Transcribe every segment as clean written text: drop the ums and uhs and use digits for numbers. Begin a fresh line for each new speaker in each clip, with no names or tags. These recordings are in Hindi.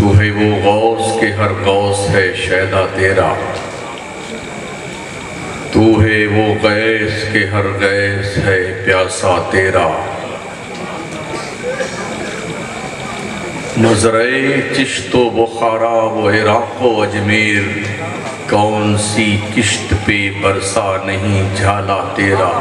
तू है वो गौस के हर गौस है शैदा तेरा, तू है वो गैस के हर गैस है प्यासा तेरा। नजरे चिश्तो बुखारा वो इराक़ो अजमेर, कौन सी किश्त पे बरसा नहीं झाला तेरा।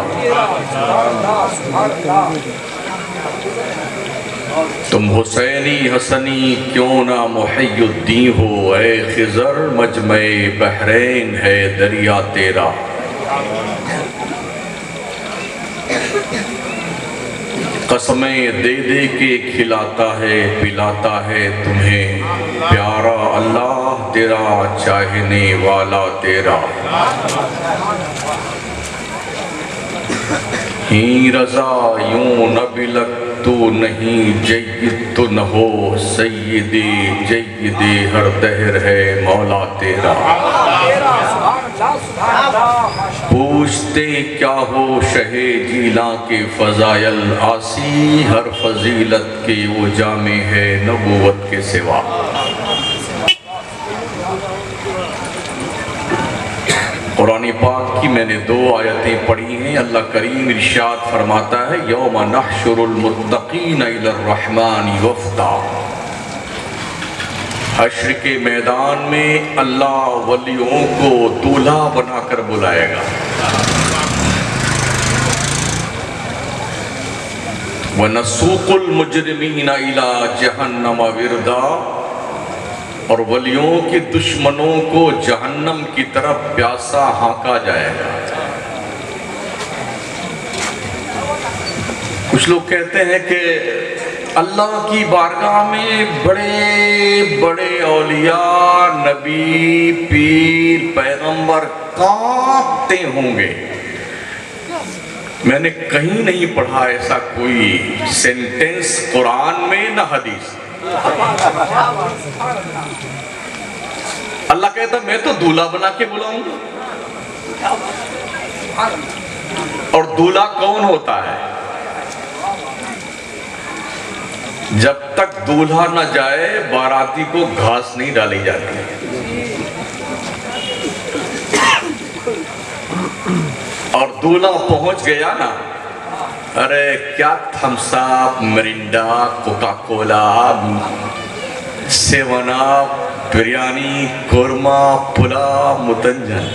तुम हुसैनी हसनी क्यों ना मुहय्युद्दीन हो, ऐ खिज़र मजमे बहरैन है दरिया तेरा। कसमें दे दे के खिलाता है पिलाता है तुम्हें, प्यारा अल्लाह तेरा चाहने वाला तेरा। ही रज़ा यूं न बिलक तू नहीं जय्यद तो न हो, सय्यदे जय्यदे हर दहर है मौला तेरा। पूछते क्या हो शहे जीला के फजायल, आसी हर फजीलत के वो जामे है नबूवत के सिवा। कुरान पाक की मैंने 2 आयतें पढ़ी हैं। अल्लाह करीम इरशाद फरमाता है, यौम नहशुरुल मुत्तकीन इलर रहमानी वफ्दा। हश्र के मैदान में अल्लाह वलियों को दूल्हा बनाकर बुलाएगा। व नसूकुल मुजरिमीन इला जहन्नम विरदा, और वलियों के दुश्मनों को जहन्नम की तरफ प्यासा हाँका जाएगा। कुछ लोग कहते हैं कि अल्लाह की बारगाह में बड़े बड़े औलिया नबी पीर पैगंबर कांपते होंगे। मैंने कहीं नहीं पढ़ा ऐसा कोई सेंटेंस कुरान में न हदीस। अल्लाह कहता मैं तो दूल्हा बना के बुलाऊंगा। और दूल्हा कौन होता है? जब तक दूल्हा न जाए बाराती को घास नहीं डाली जाती। और दूल्हा पहुंच गया ना, अरे क्या Thums Up, Mirinda, Coca Cola, Seven Up, biryani, korma, pulao, mutanjan,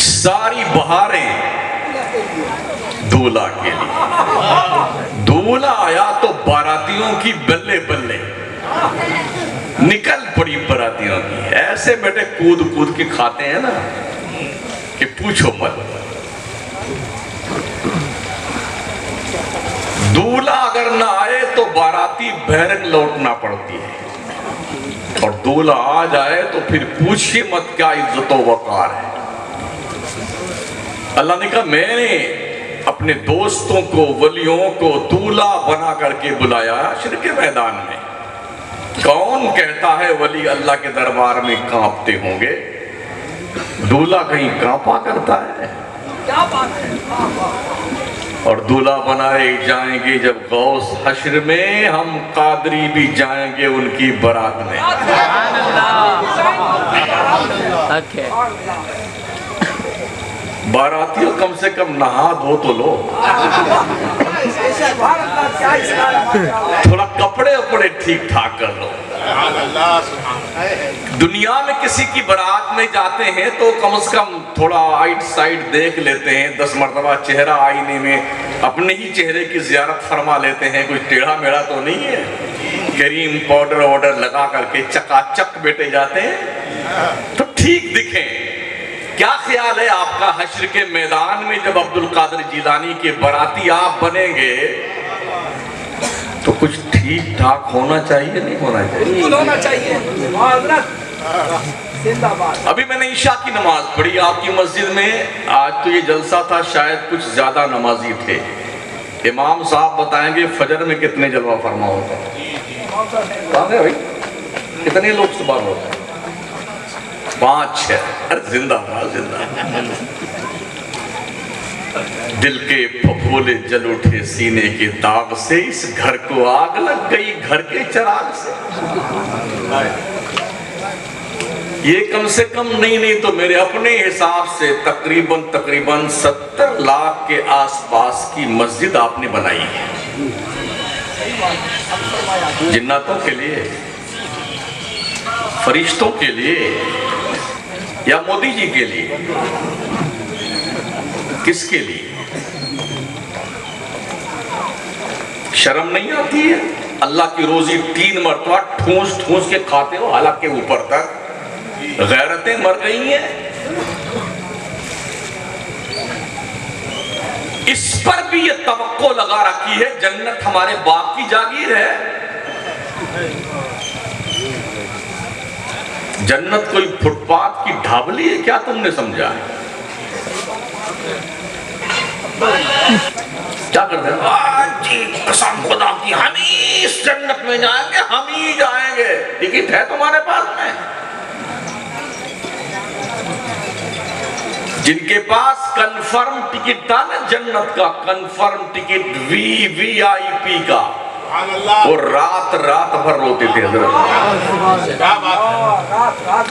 सारी बहारें दूल्हा के लिए। दूल्हा आया तो बारातियों की बल्ले बल्ले निकल पड़ी। बारातियों की ऐसे बेटे कूद कूद के खाते हैं ना कि पूछो मत। दूल्हा अगर ना आए तो बाराती बहरंग लौटना पड़ती है, और दूल्हा आ जाए तो फिर पूछिए मत क्या इज्जत वकार है। अल्लाह ने कहा मैंने अपने दोस्तों को वलियों को दूल्हा बना करके बुलाया हश्र के मैदान में। कौन कहता है वली अल्लाह के दरबार में कांपते होंगे? दूल्हा कहीं कांपा करता है? क्या बात है। और दूल्हा बनाए जाएंगे जब गौस हश्र में, हम कादरी भी जाएंगे उनकी बारात में। बारातियों कम से कम नहा धो तो लो, थोड़ा कपड़े उपड़े ठीक ठाक कर लो। दुनिया में किसी की बारात में जाते हैं तो कम से कम थोड़ा आइट साइड देख लेते हैं, 10 मरतबा चेहरा आईने में अपने ही चेहरे की जियारत फरमा लेते हैं। कोई टेढ़ा मेढ़ा तो नहीं है। क्रीम पाउडर वाउडर लगा करके चकाचक बेटे जाते हैं तो ठीक दिखें। क्या ख्याल है आपका हश्र के मैदान में जब अब्दुल कादिर जिलानी के बाराती आप बनेंगे तो कुछ ठीक ठाक होना चाहिए, नहीं होना चाहिए? होना चाहिए। अभी मैंने ईशा की नमाज पढ़ी आपकी मस्जिद में। आज तो ये जलसा था, शायद कुछ ज्यादा नमाजी थे। इमाम साहब बताएंगे फजर में कितने जलवा फरमा होता है भाई, कितने लोग सुबह होते हैं? 5-6। अरे जिंदाबाद जिंदाबाद। दिल के फफोले जल उठे सीने के दाग से, इस घर को आग लग गई घर के चिराग से। ये कम से कम नहीं तो मेरे अपने हिसाब से तकरीबन 70 लाख के आसपास की मस्जिद आपने बनाई है, जिन्नातों के लिए, फरिश्तों के लिए, या मोदी जी के लिए, किसके लिए? शर्म नहीं आती है? अल्लाह की रोजी 3 मरतबा ठूस ठूस के खाते हो, हालांकि ऊपर तक गैरतें मर गई हैं। इस पर भी ये तवक्को लगा रखी है जन्नत हमारे बाप की जागीर है। जन्नत कोई फुटपाथ की ढाबली है क्या तुमने समझा? क्या करते हैं? कसम खुदा की हम ही इस जन्नत में जाएंगे, हम ही जाएंगे। टिकट है तुम्हारे पास में? जिनके पास कंफर्म टिकट था ना जन्नत का, कंफर्म टिकट VIP का, वो रात भर रोते थे हजरत,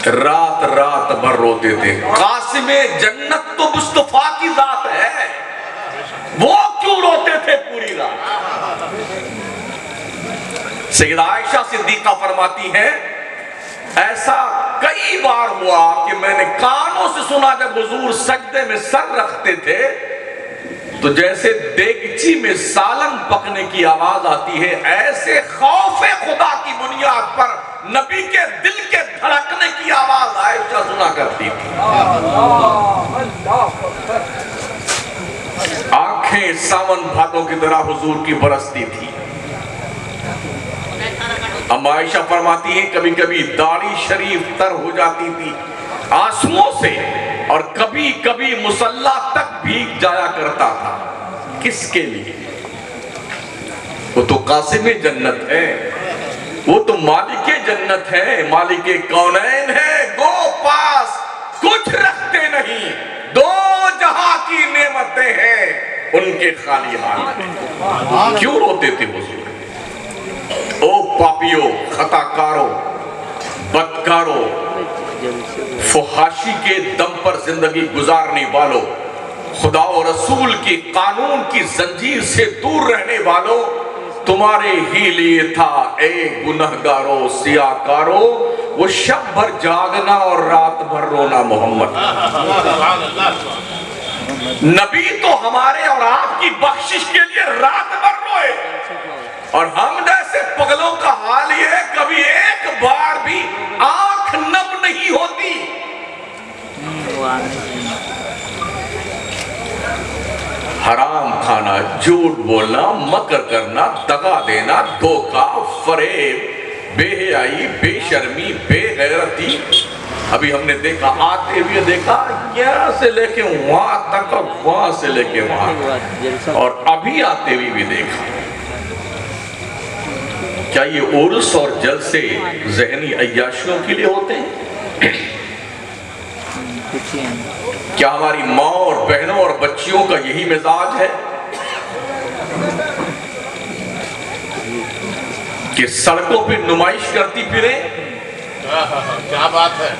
रात भर रोते थे। कासिमे जन्नत तो मुस्तफा की जात है, वो क्यों रोते थे पूरी रात? सैयदा आयशा सिद्दीका फरमाती है, ऐसा कई बार हुआ कि मैंने कानों से सुना, जब हुजूर सजदे में सर रखते थे तो जैसे देगची में सालन पकने की आवाज आती है, ऐसे खौफे खुदा की बुनियाद पर नबी के दिल के धड़कने की आवाज आयशा सुना करती थी। आंखें सावन भादों की तरह हुजूर की बरसती थी। हम आयशा फरमाती हैं, कभी कभी दाढ़ी शरीफ तर हो जाती थी आंसुओं से, और कभी कभी मुसल्ला तक भीग जाया करता था। किसके लिए? वो तो कासिमे जन्नत है, वो तो मालिके जन्नत है, मालिके कौनैन है। गो पास कुछ रखते नहीं, 2 जहां की नेमतें हैं उनके खाली हाथ में। क्यों रोते थे हुजूर? ओ पापियों, खताकारों, बदकारों, फुहाशी के दम पर जिंदगी गुजारने वालों, खुदा और रसूल की कानून की जंजीर से दूर रहने वालों, तुम्हारे ही लिए था ए गुनहगारों, सियाकारों, वो शब भर जागना और रात भर रोना मोहम्मद। नबी तो हमारे और आपकी बख्शिश के लिए रात भर रोए, और हम जैसे पगलों का हाल ये है, कभी एक बार भी आंख नम नहीं होती। हराम खाना, झूठ बोलना, मकर करना, दगा देना, धोखा, फरेब, बेहयाई, बेशर्मी, बेगैरती। अभी हमने देखा, आते हुए देखा, यहाँ से लेके वहां तक और वहां से लेके वहां, और अभी आते हुए भी देखा। क्या ये उर्स और जलसे ज़हनी अय्याशियों के लिए होते हैं? क्या हमारी माँ और बहनों और बच्चियों का यही मिजाज है कि सड़कों पे नुमाइश करती फिरे?
क्या बात है।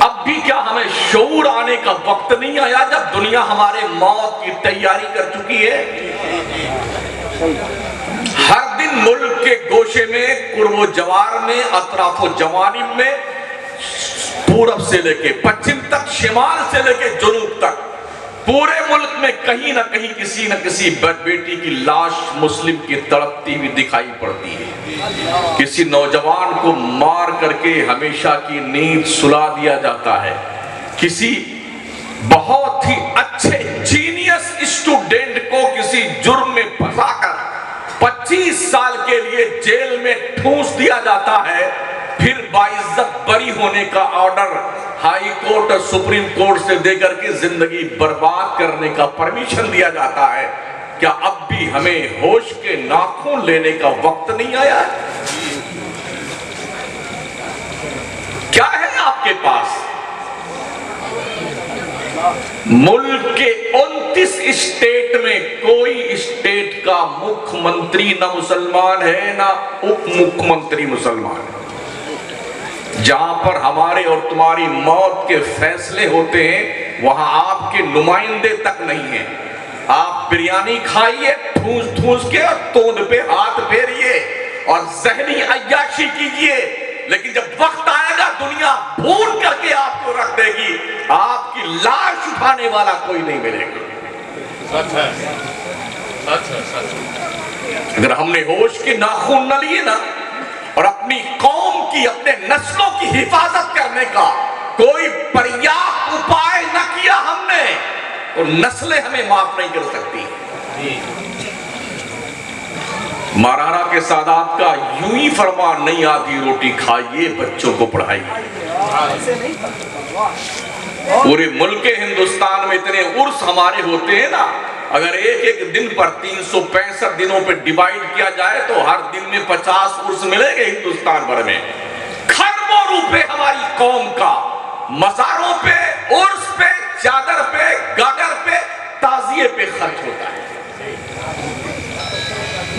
अब भी क्या हमें शऊर आने का वक्त नहीं आया जब दुनिया हमारे मौत की तैयारी कर चुकी है? हर दिन मुल्क के गोशे में, कुर्बो जवार में, अतराफो जवानिब में, पूरब से लेके पश्चिम तक, शिमाल से लेके जुनूब तक, पूरे मुल्क में कहीं ना कहीं किसी न किसी बेटी की लाश मुस्लिम की तड़पती हुई दिखाई पड़ती है। किसी नौजवान को मार करके हमेशा की नींद सुला दिया जाता है। किसी बहुत ही अच्छे जीनियस स्टूडेंट को किसी जुर्म में फंसाकर 25 साल के लिए जेल में ठूंस दिया जाता है। फिर बाइज्जत बरी होने का ऑर्डर हाई कोर्ट और सुप्रीम कोर्ट से देकर के जिंदगी बर्बाद करने का परमिशन दिया जाता है। क्या अब भी हमें होश के नाखून लेने का वक्त नहीं आया? क्या है आपके पास? मुल्क के 29 स्टेट में कोई स्टेट का मुख्यमंत्री ना मुसलमान है ना उप मुख्यमंत्री मुसलमान है। जहां पर हमारे और तुम्हारी मौत के फैसले होते हैं वहां आपके नुमाइंदे तक नहीं है। आप बिरयानी खाइए ठूस ठूस के और तोंद पे हाथ फेरिए और जहनी अय्याशी कीजिए, लेकिन जब वक्त आएगा दुनिया भून करके आपको रख देगी, आपकी लाश उठाने वाला कोई नहीं मिलेगा।
सच है, सच है, सच है।
अगर हमने होश के नाखून न लिए ना और अपनी कौम की, अपने नस्लों की हिफाजत करने का कोई पर्याप्त उपाय न किया हमने, तो नस्लें हमें माफ नहीं कर सकती। मौलाना के सादात का यूं ही फरमान नहीं, आधी रोटी खाइए बच्चों को पढ़ाइए। पूरे मुल्क के हिंदुस्तान में इतने उर्स हमारे होते हैं ना, अगर एक एक दिन पर 365 दिनों पे डिवाइड किया जाए तो हर दिन में 50 उर्स मिलेंगे हिंदुस्तान भर में। खरबों रुपए हमारी कौम का मज़ारों पे, उर्स पे, चादर पे, गागर पे, ताजिए पे खर्च होता है।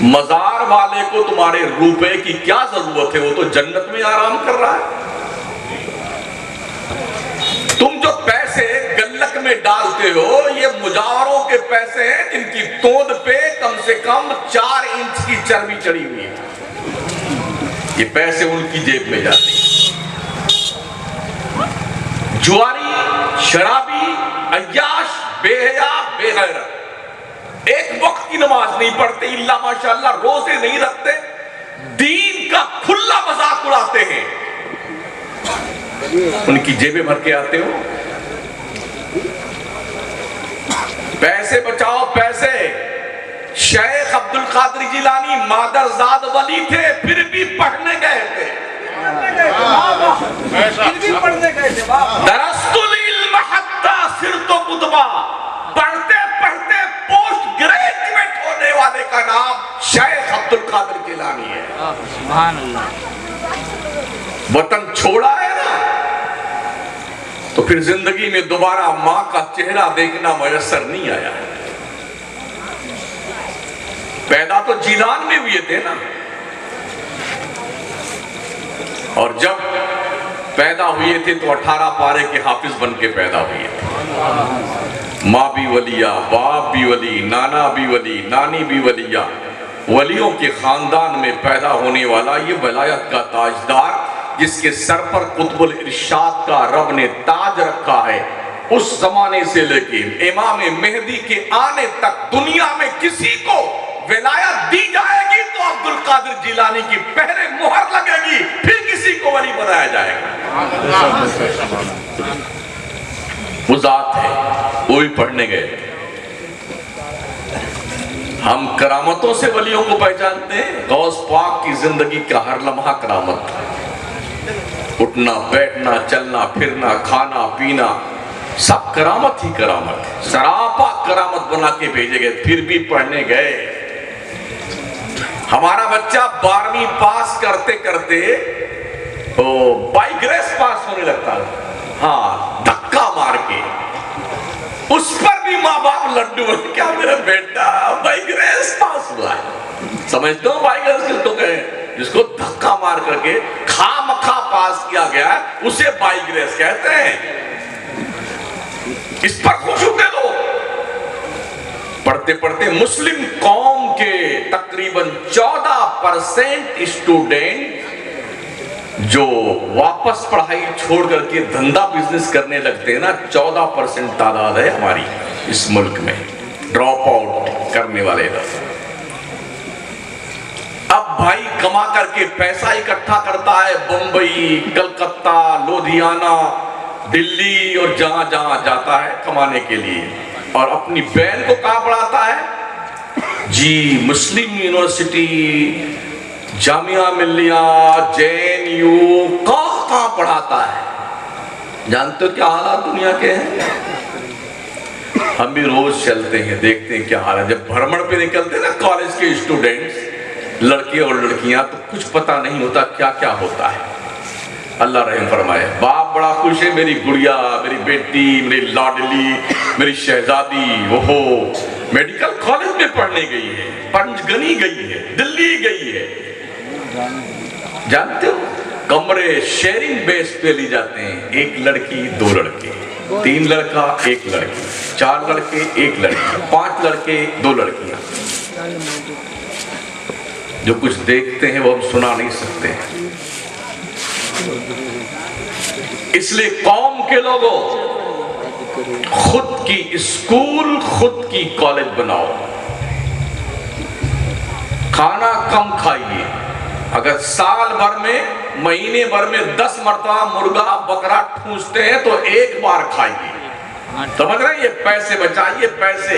मजार वाले को तुम्हारे रुपए की क्या जरूरत है, वो तो जन्नत में आराम कर रहा है। तुम जो पैसे गल्लक में डालते हो ये मुजावरों के पैसे हैं जिनकी तोंद पे कम से कम 4 इंच की चर्बी चढ़ी हुई है। ये पैसे उनकी जेब में जाते हैं। जुआरी, शराबी, अय्याश, बेहया, बेगैरत, एक वक्त की नमाज नहीं पढ़ते, इल्ला माशाअल्लाह, रोजे नहीं रखते, दीन का खुला मजाक उड़ाते हैं, उनकी जेबें भर के आते हो। पैसे बचाओ पैसे। शेख अब्दुल कादिर जिलानी मादरजाद वली थे, फिर भी पढ़ने गए थे। दरस्तुल इल्म हत्ता सिरतो कुतबा, पढ़ते पढ़ते पोस्ट ग्रेजुएट होने वाले का नाम शेख अब्दुल कादिर जिलानी है। सुभान अल्लाह। वतन छोड़ा है ना, तो फिर जिंदगी में दोबारा मां का चेहरा देखना मयसर नहीं आया। पैदा तो जीलान में हुए थे ना, और जब पैदा हुए थे तो 18 पारे के हाफिज बन के पैदा हुए थे। माँ भी वलिया, बाप भी वली, नाना भी वली, नानी भी वलिया। वलियों के खानदान में पैदा होने वाला ये वलायत का ताजदार, जिसके सर पर कुतुबुल इरशाद का रब ने ताज रखा है, उस जमाने से लेके इमाम मेहदी के आने तक दुनिया में किसी को विलायत दी जाएगी तो अब्दुल कादिर जिलानी की पहले मोहर लगेगी, फिर किसी को वली बनाया जाएगा। वो जात है, वो भी पढ़ने गए। हम करामतों से वलियों को पहचानते हैं। गौस पाक की जिंदगी का हर लम्हा करामत था। उठना बैठना, चलना फिरना, खाना पीना, सब करामत ही करामत है। सरापा करामत बना के भेजे गए, फिर भी पढ़ने गए। हमारा बच्चा 12वीं पास करते करते तो बाई ग्रेस पास होने लगता है, हाँ, धक्का मार के। उस पर भी माँ बाप लड्डू बन, क्या मेरा बेटा बाई ग्रेस पास हुआ है। समझते हो बाई ग्रेस किसको कहे? जिसको धक्का मार करके खामखा पास किया गया उसे बाई ग्रेस कहते हैं। इस पर खुश होते लोग। पढ़ते पढ़ते मुस्लिम कौम के तकरीबन 14% स्टूडेंट जो वापस पढ़ाई छोड़ करके धंधा बिजनेस करने लगते हैं ना, 14% तादाद है हमारी इस मुल्क में ड्रॉप आउट करने वाले लोग। अब भाई कमा करके पैसा इकट्ठा करता है, बंबई, कलकत्ता, लुधियाना, दिल्ली और जहां जहां जाता है कमाने के लिए, और अपनी बहन को कहां पढ़ाता है जी? मुस्लिम यूनिवर्सिटी, जामिया मिल्लिया, JNU, कहां पढ़ाता है। जानते हो क्या हालात दुनिया के हैं? हम भी रोज चलते हैं, देखते हैं क्या हाल है। जब भ्रमण पे निकलते हैं ना कॉलेज के स्टूडेंट्स, लड़के और लड़कियां, तो कुछ पता नहीं होता क्या क्या होता है। अल्लाह रहम फरमाए। बाप बड़ा खुश है, मेरी गुड़िया, मेरी बेटी, मेरी लाडली, मेरी शहजादी वो मेडिकल कॉलेज में पढ़ने गई है, पंचगनी गई है, दिल्ली गई है। जानते हो, कमरे शेयरिंग बेस पे ली जाते हैं। एक लड़की दो लड़के, 3 लड़का 1 लड़की, 4 लड़के 1 लड़की, 5 लड़के 2 लड़कियां। जो कुछ देखते हैं वो हम सुना नहीं सकते हैं। इसलिए कौम के लोगों, खुद की स्कूल, खुद की कॉलेज बनाओ। खाना कम खाइए। अगर साल भर में, महीने भर में 10 मरतबा मुर्गा बकरा ठूंसते हैं तो 1 बार खाइए। समझ रहे हैं? ये पैसे बचाइए, पैसे।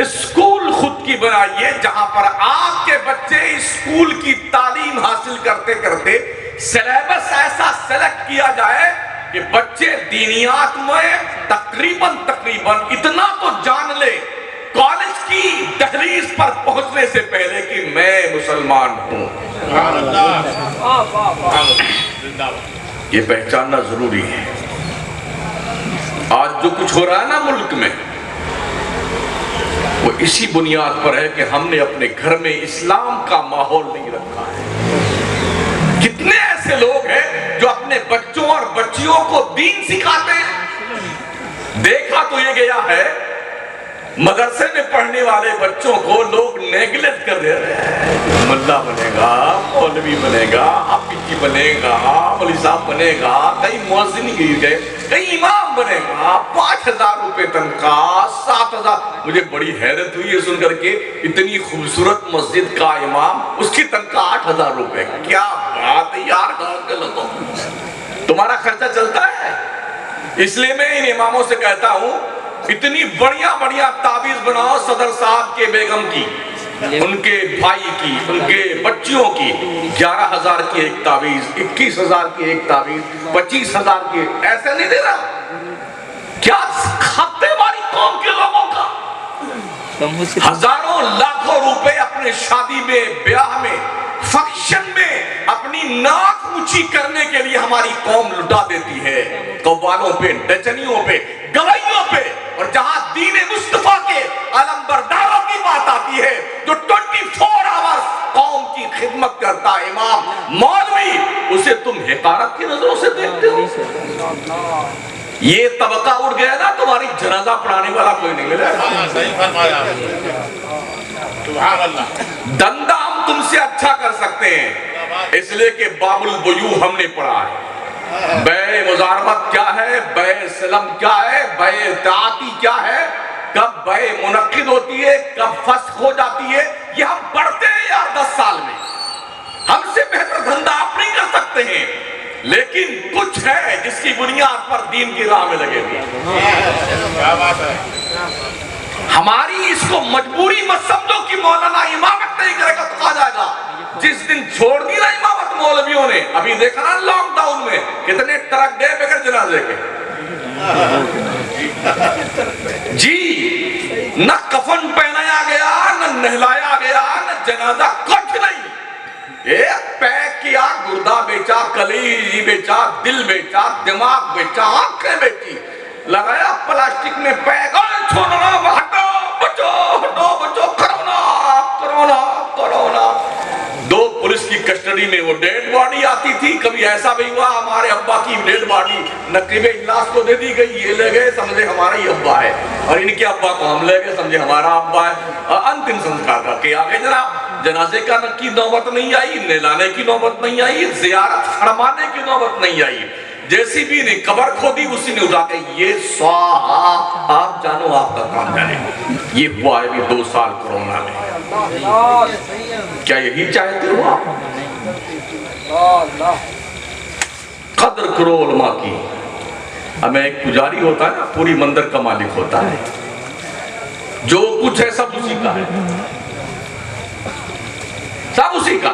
स्कूल खुद की बनाइए, जहां पर आपके बच्चे स्कूल की तालीम हासिल करते करते सिलेबस ऐसा सेलेक्ट किया जाए कि बच्चे दीनियात में तकरीबन इतना तो जान ले कॉलेज की दहलीज पर पहुंचने से पहले कि मैं मुसलमान हूं। ये पहचानना जरूरी है। आज जो कुछ हो रहा है ना मुल्क में, वो इसी बुनियाद पर है कि हमने अपने घर में इस्लाम का माहौल नहीं रखा है। कितने ऐसे लोग हैं जो अपने बच्चों और बच्चियों को दीन सिखाते हैं। देखा तो ये गया है, मदरसे में पढ़ने वाले बच्चों को लोग नेगलेक्ट कर दे रहे हैं। मुल्ला बनेगा, मौलवी बनेगा, हाफिज बनेगा, मौलवी साहब बनेगा, कहीं मुअज्जिन गिर गए, कहीं इमाम बनेगा, 5000 रुपए तनख्वाह, 7000। मुझे बड़ी हैरत हुई है सुनकर के, इतनी खूबसूरत मस्जिद का इमाम, उसकी तनख्वाह 8000 रुपए। क्या बात है यार, गांव के लोगों, तुम्हारा खर्चा चलता है। इसलिए मैं इन इमामों से कहता हूं, इतनी बढ़िया बढ़िया ताबीज बनाओ सदर साहब के बेगम की, उनके भाई की, उनके बच्चियों की। 11,000 की एक ताबीज, 21,000 की एक ताबीज, 25,000 की। ऐसे नहीं दे रहा। क्या खाते हमारी कौम के लोगों का? हजारों लाखों रुपए अपने शादी में, ब्याह में, फंक्शन में अपनी नाक ऊंची करने के लिए हमारी कौम लुटा देती है। कव्वालों पे, डचनियों पे, गवाइयों पे। और जहां दीने मुस्तफा के अलमबरदारों की बात आती है, जो 24 आवर्स कौम की खिदमत करता है, इमाम, मौलवी, उसे तुम हिकारत की नजरों से देखते हो। ये तबका उड़ गया ना, तुम्हारी जनाजा पढ़ाने वाला कोई नहीं मिला।
सही फरमाया, सुभान अल्लाह।
धंधा हम तुमसे अच्छा कर सकते हैं, इसलिए कि बाबुल बुयू हमने पढ़ा है। बै मुजारमत क्या है, बै सलम क्या है, बै ताती क्या है, कब बै मुनक्किद होती है, कब फस्ख हो जाती है, ये हम पढ़ते हैं यार 10 साल में। हमसे बेहतर धंधा आप नहीं कर सकते हैं, लेकिन कुछ है जिसकी बुनियाद पर दीन की राह में लगे हुए।
क्या बात है।
हमारी इसको मजबूरी मत समझो कि मौलाना इमामत नहीं करेगा तो कहा जाएगा। जिस दिन छोड़ दी ना इमामत मौलवियों ने, अभी देखा ना लॉकडाउन में कितने ट्रक गए बगैर जनाजे के। जी, न कफन पहनाया गया, न नहलाया गया, न जनाजा, कुछ नहीं। एक पैक किया, गुर्दा बेचा, कलीजी बेचा, दिल बेचा, दिमाग बेचा, आंखें बेची, लगाया प्लास्टिक में पैक। छोड़ना, हटो, बचो, हटो, बचो, कोरोना, कोरोना, कोरोना। 2 पुलिस की कस्टडी में वो डेड बॉडी आती थी। कभी ऐसा भी हुआ हमारे अब्बा की डेड बॉडी नकीबे इलाज को दे दी गई, ये ले गए, समझे हमारा ही अब्बा है, और इनके अब्बा को हम ले गए, समझे हमारा अब्बा है। अंतिम संस्कार करके आ गए जनाब। जनाजे का की नौबत नहीं आई, नहलाने की नौबत नहीं आई, जियारत फरमाने की नौबत नहीं आई। जेसीबी ने कब्र खोदी, उसी ने उठा के ये स्वाहा, आप जानो, आपका काम जाने। ये हुआ है भी 2 साल कोरोना में। क्या यही चाहते हो आप? कदर करो उलमा की। अब एक पुजारी होता है ना, पूरी मंदिर का मालिक होता है, जो कुछ है सब उसी का है, सब उसी का।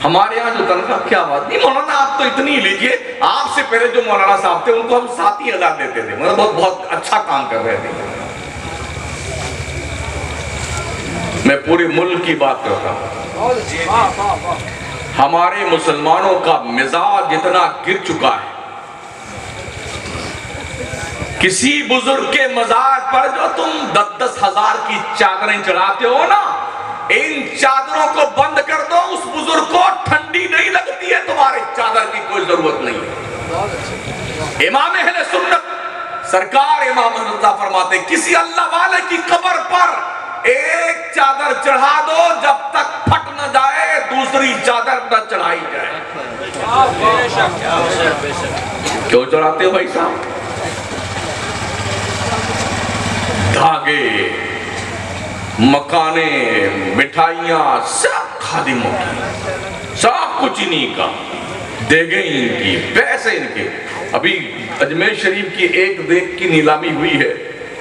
हमारे यहाँ जो तनख्वाह, क्या बात नहीं मौलाना, आप तो इतनी लीजिए। आपसे पहले जो मौलाना साहब थे उनको हम 7,000 देते थे, मतलब बहुत बहुत अच्छा काम कर रहे थे। मैं पूरे मुल्क की बात करता हूं। हमारे मुसलमानों का मिजाज इतना गिर चुका है, किसी बुजुर्ग के मजार पर जो तुम 10-10 हजार की चादरें चढ़ाते हो ना, इन चादरों को बंद कर दो, उस बुजुर्ग को ठंडी नहीं लगती है, तुम्हारे चादर की कोई जरूरत नहीं है। इमाम अहले सुन्नत सरकार इमाम रज़ा फरमाते, किसी अल्लाह वाले की कब्र पर एक चादर चढ़ा दो, जब तक फट न जाए दूसरी चादर न चढ़ाई जाए। क्यों चढ़ाते हो भाई साहब? धागे, मकाने, मिठाइयां सब खादिमों की, सब कुछ इन्हीं का, देगे इनकी, पैसे इनके। अभी अजमेर शरीफ की एक देग की नीलामी हुई है,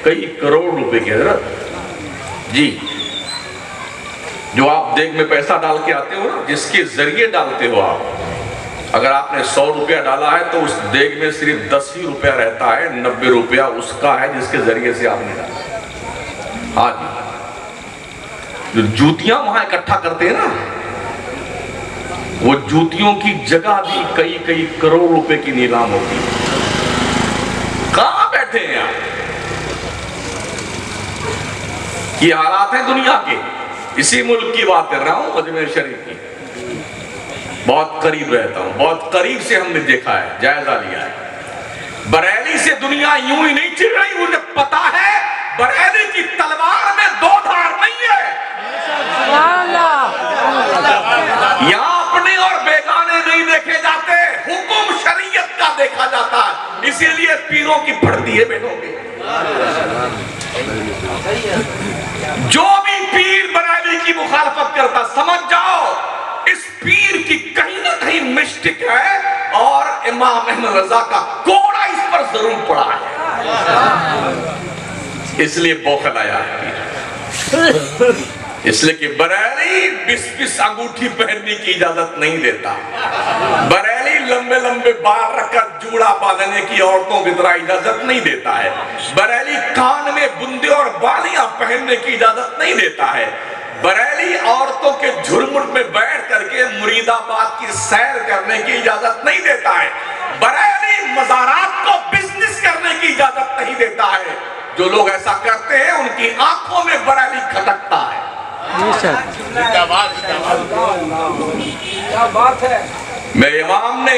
कई करोड़ रुपए की हजरत जी। जो आप देग में पैसा डाल के आते हो ना, जिसके जरिए डालते हो आप, अगर आपने 100 रुपया डाला है तो उस देग में सिर्फ 10 ही रुपया रहता है, 90 रुपया उसका है जिसके जरिए से आपने डाला। हाँ जी, जो जूतियां वहां इकट्ठा करते हैं ना, वो जूतियों की जगह भी कई कई करोड़ रुपए की नीलाम होती है। कहां बैठे हैं आप? ये हालात है दुनिया के। इसी मुल्क की बात कर रहा हूं, अजमेर शरीफ की। बहुत करीब रहता हूं, बहुत करीब से हमने देखा है, जायजा लिया है। बरेली से दुनिया यूं ही नहीं चिढ़ रही, मुझे पता है बरेली की तलवार में 2 धार नहीं है। यहां अपने और बेगाने नहीं देखे जाते, हुक्म शरीयत का देखा जाता है, इसीलिए पीरों की पड़ती है बेटों की। जो भी पीर बरेली की मुखालफत करता, समझ जाओ इस पीर की कहीं ना कहीं मिस्टिक है, और इमाम अहमद रजा का कोड़ा इस पर जरूर पड़ा है, इसलिए बौखल आया पीर। इसलिए कि बरेली 20-20 अंगूठी पहनने की इजाजत नहीं देता। बरेली लंबे लंबे बाल रखकर जूड़ा बांधने की औरतों की तरह इजाजत नहीं देता है। बरेली कान में बुंदे और बालियां पहनने की इजाजत नहीं देता है। बरेली औरतों के झुरमुट में बैठ करके मुरीदाबाद की सैर करने की इजाजत नहीं देता है। बरेली मज़ारात को बिजनेस करने की इजाजत नहीं देता है। जो लोग ऐसा करते हैं उनकी आंखों में बरेली खटकता है।
क्या बात है।
मेरे इमाम ने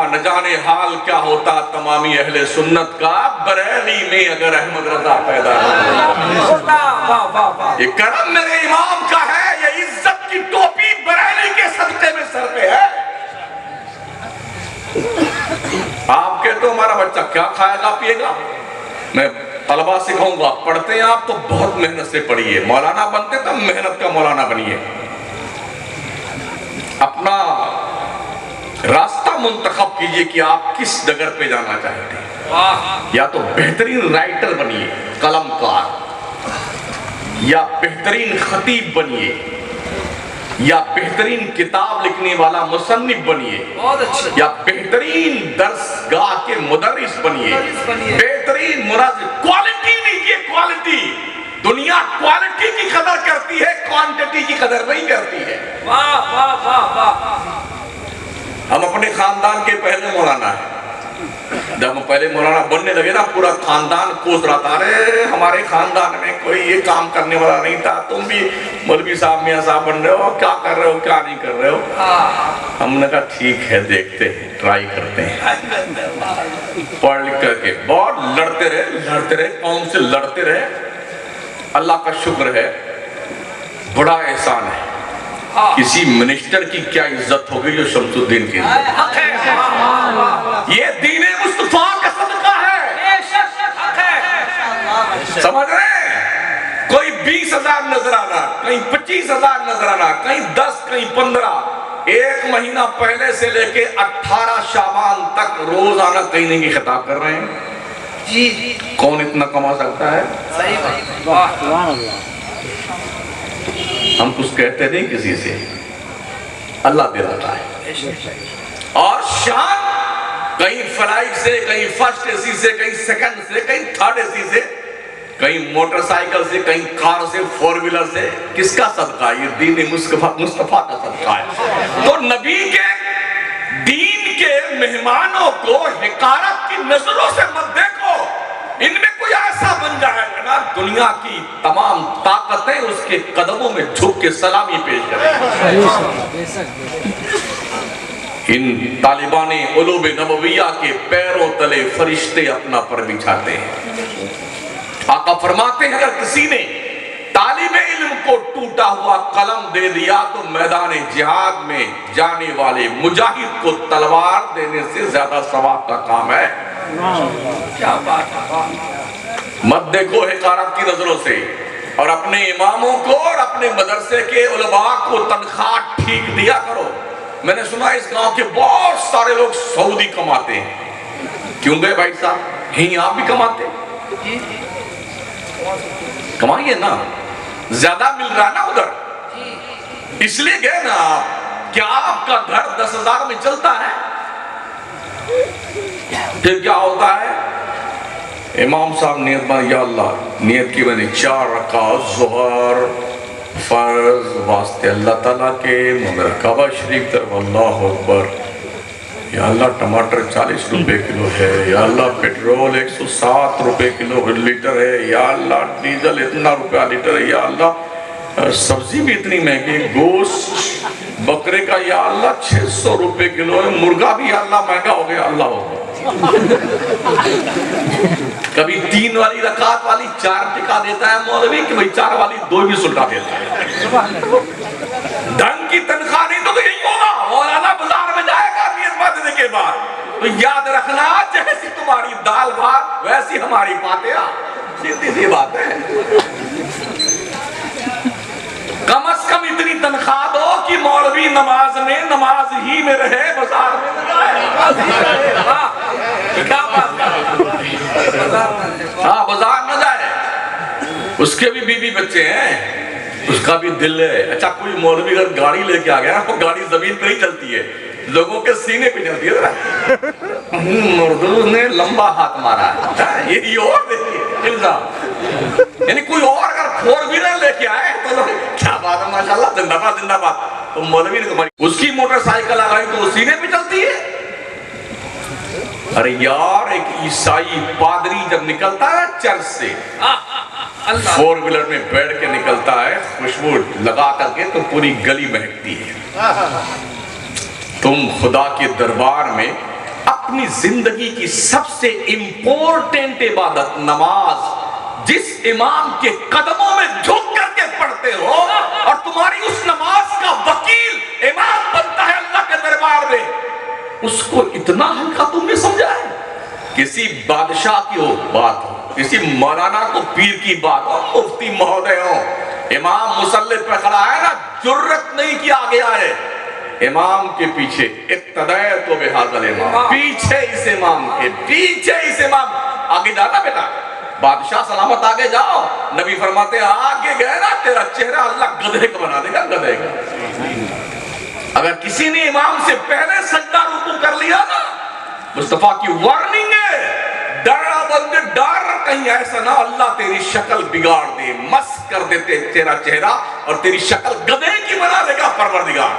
न जाने हाल क्या होता तमामी अहले सुन्नत का, बरेली में अगर अहमद रजा पैदा होता। ये करम मेरे इमाम का है, ये इज्जत की टोपी बरेली के सदके में सर पे है। आप कहते हो हमारा बच्चा क्या खाएगा पिएगा, मैं तलबा सिखाऊंगा, पढ़ते हैं आप तो बहुत मेहनत से पढ़िए, मौलाना बनते तो मेहनत का मौलाना बनिए। अपना रास्ता मुंतखब कीजिए कि आप किस डगर पे जाना चाहते हैं। या तो बेहतरीन राइटर बनिए, कलमकार, या बेहतरीन खतीब बनिए, या बेहतरीन किताब लिखने वाला मुसन्निफ बनिए, या बेहतरीन दर्सगाह के मुदर्रिस बनिए, बेहतरीन मुनाज़िर। क्वालिटी लीजिए, क्वालिटी। दुनिया क्वालिटी की कदर करती है, क्वांटिटी की कदर नहीं करती है। वाह वाह वाह वाह। हम अपने खानदान के पहले मौलाना है। जब हम पहले मौलाना बनने लगे ना, पूरा खानदान कोस रहा था, अरे हमारे खानदान में कोई ये काम करने वाला नहीं था, तुम भी मौलवी साहब मियां साहब बन रहे हो, क्या कर रहे हो क्या नहीं कर रहे हो। हमने कहा ठीक है, देखते हैं, ट्राई करते हैं। पढ़ लिख करके बहुत लड़ते रहे, कौन से लड़ते रहे। अल्लाह का शुक्र है, बड़ा एहसान है। किसी मिनिस्टर की क्या इज्जत हो गई जो शमसुद्दीन की। ये दीने मुस्तफा का सदका है, समझ रहे हैं। कोई 20,000 नजराना, कहीं 25,000 नजराना, कहीं 10, कहीं 15। एक महीना पहले से लेके 18 शाबान तक रोजाना कहीं नहीं खिताब कर रहे हैं जी। कौन इतना कमा सकता है? सही बात। हम कुछ कहते नहीं किसी से, अल्लाह दिलाता है। और शान कहीं फ्लाइट से, कहीं फर्स्ट एसी से, कहीं सेकंड से, कहीं थर्ड एसी से, कहीं मोटरसाइकिल से, कहीं कार से, 4 व्हीलर से। किसका सदका? ये दीन मुस्तफा का सदका है। तो नबी के दीन के मेहमानों को हिकारत की नजरों से मत देखो। इन ऐसा बन जाएगा ना, दुनिया की तमाम ताकतें उसके कदमों में झुक के सलामी पेश करेंगी। इन तालिबानी उलूब नबविया के पैरों तले फरिश्ते अपना पर बिछाते हैं। आका फरमाते हैं, अगर किसी ने तालिबे इल्म को टूटा हुआ कलम दे दिया तो मैदान जिहाद में जाने वाले मुजाहिद को तलवार देने से ज्यादा सवाब का काम है।
क्या बात है।
मत देखो हिकारत की नजरों से, और अपने इमामों को और अपने मदरसे के उलमा को तनख्वाह ठीक दिया करो। मैंने सुना इस गांव के बहुत सारे लोग सऊदी कमाते हैं। क्यों गए भाई साहब? यहीं आप भी कमाते, कमाइए ना, ज्यादा मिल रहा है ना उधर, इसलिए गए ना आप। क्या आपका घर 10,000 में चलता है? फिर क्या होता है? इमाम साहब नियत बन, या अल्लाह नियत की मैंने 4 रकात ज़ोहर फर्ज वास्ते अल्लाह ताला के, मगर काबा शरीफ तरफ, अल्लाह अकबर। या अल्लाह टमाटर 40 रुपए किलो है, या अल्लाह पेट्रोल 107 रुपए किलो लीटर है, या अल्लाह डीजल इतना रुपया लीटर है, या अल्लाह सब्जी भी इतनी महंगी, गोश्त बकरे का या अल्लाह 600 रुपए किलो है, मुर्गा भी या अल्लाह महंगा हो गया, अल्लाह हो। कभी 3 वाली रकात वाली 4 टिका देता है मौलवी, कि भाई 4 वाली 2 भी सुलटा देता है। ढंग की तनख्वाह नहीं तो यही होगा, मौलाना बाजार में जाएगा नियत बांधने के बाद, तो याद रखना जैसी तुम्हारी दाल भात वैसी हमारी फातिहा। सीधी सी बात है। कम से कम इतनी तनख्वाह दो कि मौलवी नमाज में नमाज ही में रहे, बाजार में न जाए। हाँ, बाजार न जाए। उसके भी बीवी बच्चे हैं, उसका भी दिल है। अच्छा, कोई मौलवी अगर गाड़ी लेके आ गया, वो गाड़ी जमीन पर ही चलती है, लोगों के सीने पे चलती है। मुर्दू ने लंबा हाथ मारा है, ये और देखिए इल्जाम। यानी कोई और अगर 4 व्हीलर लेके आए तो क्या बात है, माशाल्लाह, जिंदाबाद जिंदाबाद। तो मौलवी ने तुम्हारी उसकी मोटरसाइकिल आ गई तो वो सीने पे चलती है। अरे यार, एक ईसाई पादरी जब निकलता है चर्च से 4 व्हीलर में बैठ के निकलता है, खुशबू लगा करके, तो पूरी गली महकती है। तुम खुदा के दरबार में अपनी जिंदगी की सबसे इंपॉर्टेंट इबादत नमाज, जिस इमाम के कदमों में झुक करके पढ़ते हो, और तुम्हारी उस नमाज का वकील इमाम बनता है अल्लाह के दरबार में, उसको इतना हल्का तुमने समझा है? किसी बादशाह की हो बात हो, किसी मौलाना को पीर की बात हो, मुफ्ती महोदय हो, इमाम मुसल्ले पर खड़ा है ना, जुर्रत नहीं कि आगे आए। इमाम के पीछे इक्तदाए तो बेहाजल इमाम, पीछे इस इमाम के, पीछे इस इमाम। आगे जाना बेटा, बादशाह सलामत, आगे जाओ। नबी फरमाते आगे गए ना, तेरा चेहरा अल्लाह गधे का बना देगा, गधे का। अगर किसी ने इमाम से पहले सजदा रुकू कर लिया ना, मुस्तफा की वार्निंग है, डरा बंदे डर, कहीं ऐसा ना अल्लाह तेरी शक्ल बिगाड़ दे, मस्त कर देते तेरा चेहरा और तेरी शक्ल गधे की बना देगा परवरदिगार।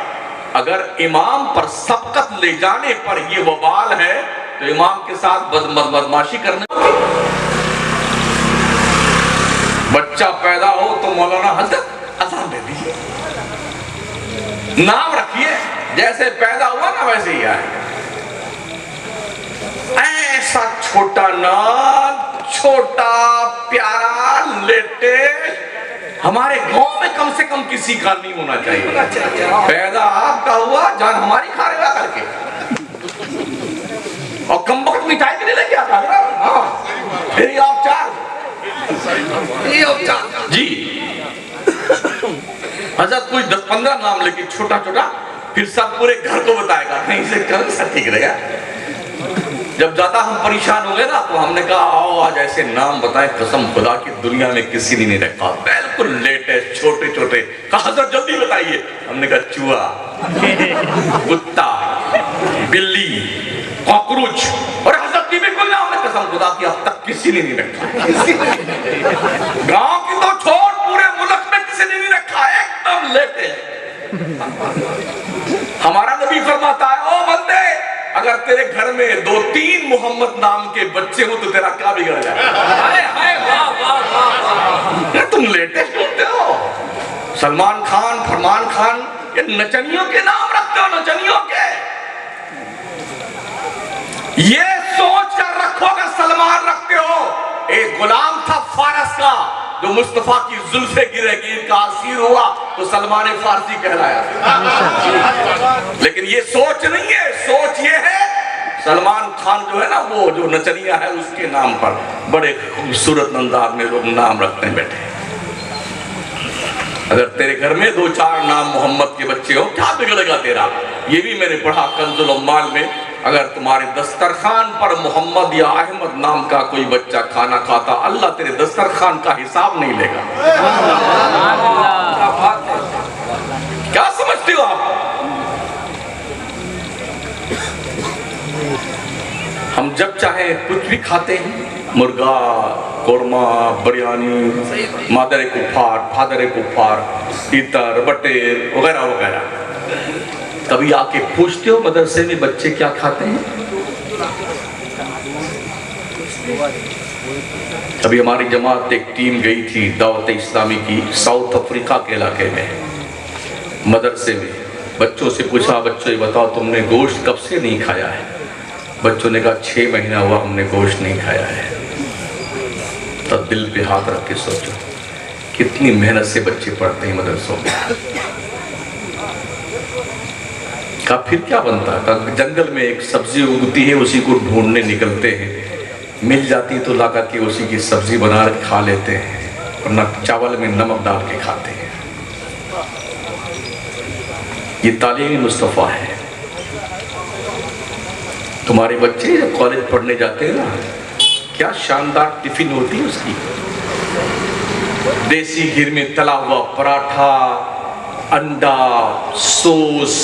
अगर इमाम पर सबकत ले जाने पर ये वबाल है, तो इमाम के साथ बदमाशी करने। बच्चा पैदा हो तो मौलाना हजरत अजान दे दीजिए, नाम रखिए, जैसे पैदा हुआ ना वैसे ही आए। ऐसा छोटा नाम, छोटा प्यारा लेटेस्ट, हमारे गांव में कम से कम किसी का नहीं होना चाहिए। पैदा आपका हुआ, जान हमारी खा रहा करके, और कम वक्त मिठाई भी नहीं लेके आता। हाँ, फिर आप 4 जी हजरत कोई 10-15 नाम लेके छोटा छोटा, फिर सब पूरे घर को बताएगा, कहीं से कौन सा ठीक रहेगा। जब ज्यादा हम परेशान हो गए ना, तो हमने कहा आओ आज ऐसे नाम बताएं, कसम खुदा की दुनिया में किसी ने नहीं रखा, बिल्कुल लेटेस्ट, छोटे छोटे। कहा हजरत जल्दी बताइए। हमने कहा चूहा, कुत्ता, बिल्ली, कॉकरोच, और हजरत की बिल्कुल नाम है, कसम खुदा की अब तक किसी ने नहीं रखा। गांव की तो छोड़, पूरे मुल्क में किसी ने नहीं रखा, एकदम लेटेस्ट। हमारा नबी फरमाता है, ओ बंदे, अगर तेरे घर में 2-3 मोहम्मद नाम के बच्चे हो तो तेरा क्या बिगड़ जाए। तुम लेटेस्ट होते हो। सलमान खान, फरमान खान, ये नचनियों के नाम रखते हो, नचनियों के। ये सोच कर रखो कि सलमान रखते हो। एक गुलाम था फारस का, जो मुस्तफा की जुल्फे गिरेगी, इनका असीर हुआ तो सलमान फारसी कहलाया। लेकिन ये सोच नहीं है, सोच ये है सलमान खान जो है ना, वो जो नचनिया है उसके नाम पर बड़े खूबसूरत अंदाज में लोग नाम रखते हैं बैठे। अगर तेरे घर में 2-4 नाम मोहम्मद के बच्चे हो, क्या बिगड़ेगा तेरा? ये भी मैंने पढ़ा कंजुल उम्माल में, अगर तुम्हारे दस्तरखान पर मोहम्मद या अहमद नाम का कोई बच्चा खाना खाता, अल्लाह तेरे दस्तरखान का हिसाब नहीं लेगा। क्या समझते हो आप? हम जब चाहे कुछ भी खाते हैं, मुर्गा, कोरमा, बिरयानी, मादर कुफार, फादर कुफार, इतर, बटेर वगैरह वगैरह। कभी आके पूछते हो मदरसे में बच्चे क्या खाते हैं? अभी हमारी जमात एक टीम गई थी दावत इस्लामी की साउथ अफ्रीका के इलाके में। मदरसे में बच्चों से पूछा, बच्चों ये बताओ तुमने गोश्त कब से नहीं खाया है? बच्चों ने कहा 6 महीना हुआ हमने गोश्त नहीं खाया है। तब दिल पे हाथ रख के सोचो कितनी मेहनत से बच्चे पढ़ते हैं मदरसों में। का फिर क्या बनता है? जंगल में एक सब्जी उगती है, उसी को ढूंढने निकलते हैं, मिल जाती तो ला करके उसी की सब्जी बना के खा लेते हैं, वरना चावल में नमक डाल के खाते हैं। ये तालीम मुस्तफ़ा है। तुम्हारे बच्चे जब कॉलेज पढ़ने जाते हैं ना, क्या शानदार टिफिन होती है उसकी। देसी घी में तला हुआ पराठा, अंडा, सॉस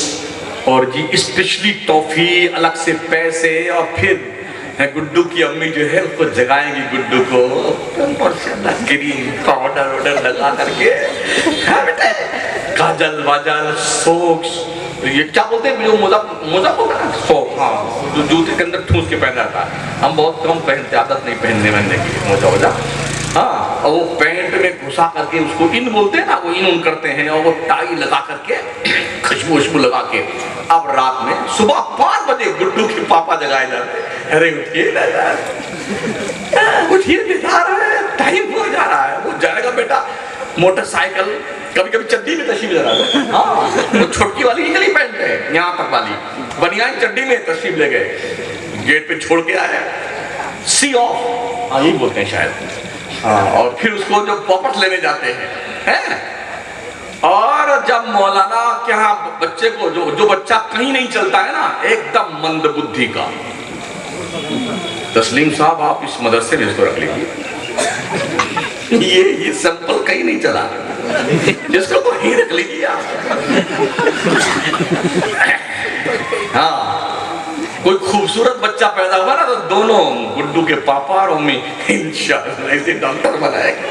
और जी स्पेशली टॉफी, अलग से पैसे। और फिर गुड्डू की अम्मी जो है उसको जगाएंगी, गुड्डू को क्रीम पाउडर वाउडर लगा करके, हाँ बेटे, काजल वाजल सोक्स, ये क्या बोलते हैं जो मोजा मोजा बोलते हैं, सोक, हाँ, जो जूते के अंदर ठूस के पहना था। हम बहुत कम पहनते, आदत नहीं पहनने वहनने की मोजा वोजा। हाँ, और वो पैंट में घुसा करके उसको इन बोलते हैं ना, वो इन करते हैं, और वो टाई लगा करके खुशबू खुशबू लगा के। अब रात में सुबह 5 बजे गुड्डू के पापा जगाए जाते, अरे उठिए उठिए, दिखा रहा है, टाइम हो जा रहा है। वो जाएगा बेटा मोटरसाइकिल, कभी कभी चड्डी में तशरीफ लगा दो। हाँ, वो छोटकी वाली निकली पैंट है, यहाँ तक वाली बनियान चड्डी में तशरीफ ले गए, गेट पे छोड़ के आया, सी ऑफ, हाँ यही बोलते हैं शायद। हाँ, और फिर उसको जो वापस लेने जाते हैं, और जब मौलाना के यहाँ बच्चे को, जो बच्चा कहीं नहीं चलता है ना, एकदम मंद बुद्धि का, तस्लीम साहब आप इस मदरसे में इसको रख लीजिए, ये सैंपल कहीं नहीं चला, जिसको तो ही रख लीजिए आप। हाँ, कोई खूबसूरत बच्चा पैदा हुआ ना, तो दोनों गुड्डू के पापा और मम्मी इंशाअल्लाह ऐसे डॉक्टर बनाएंगे,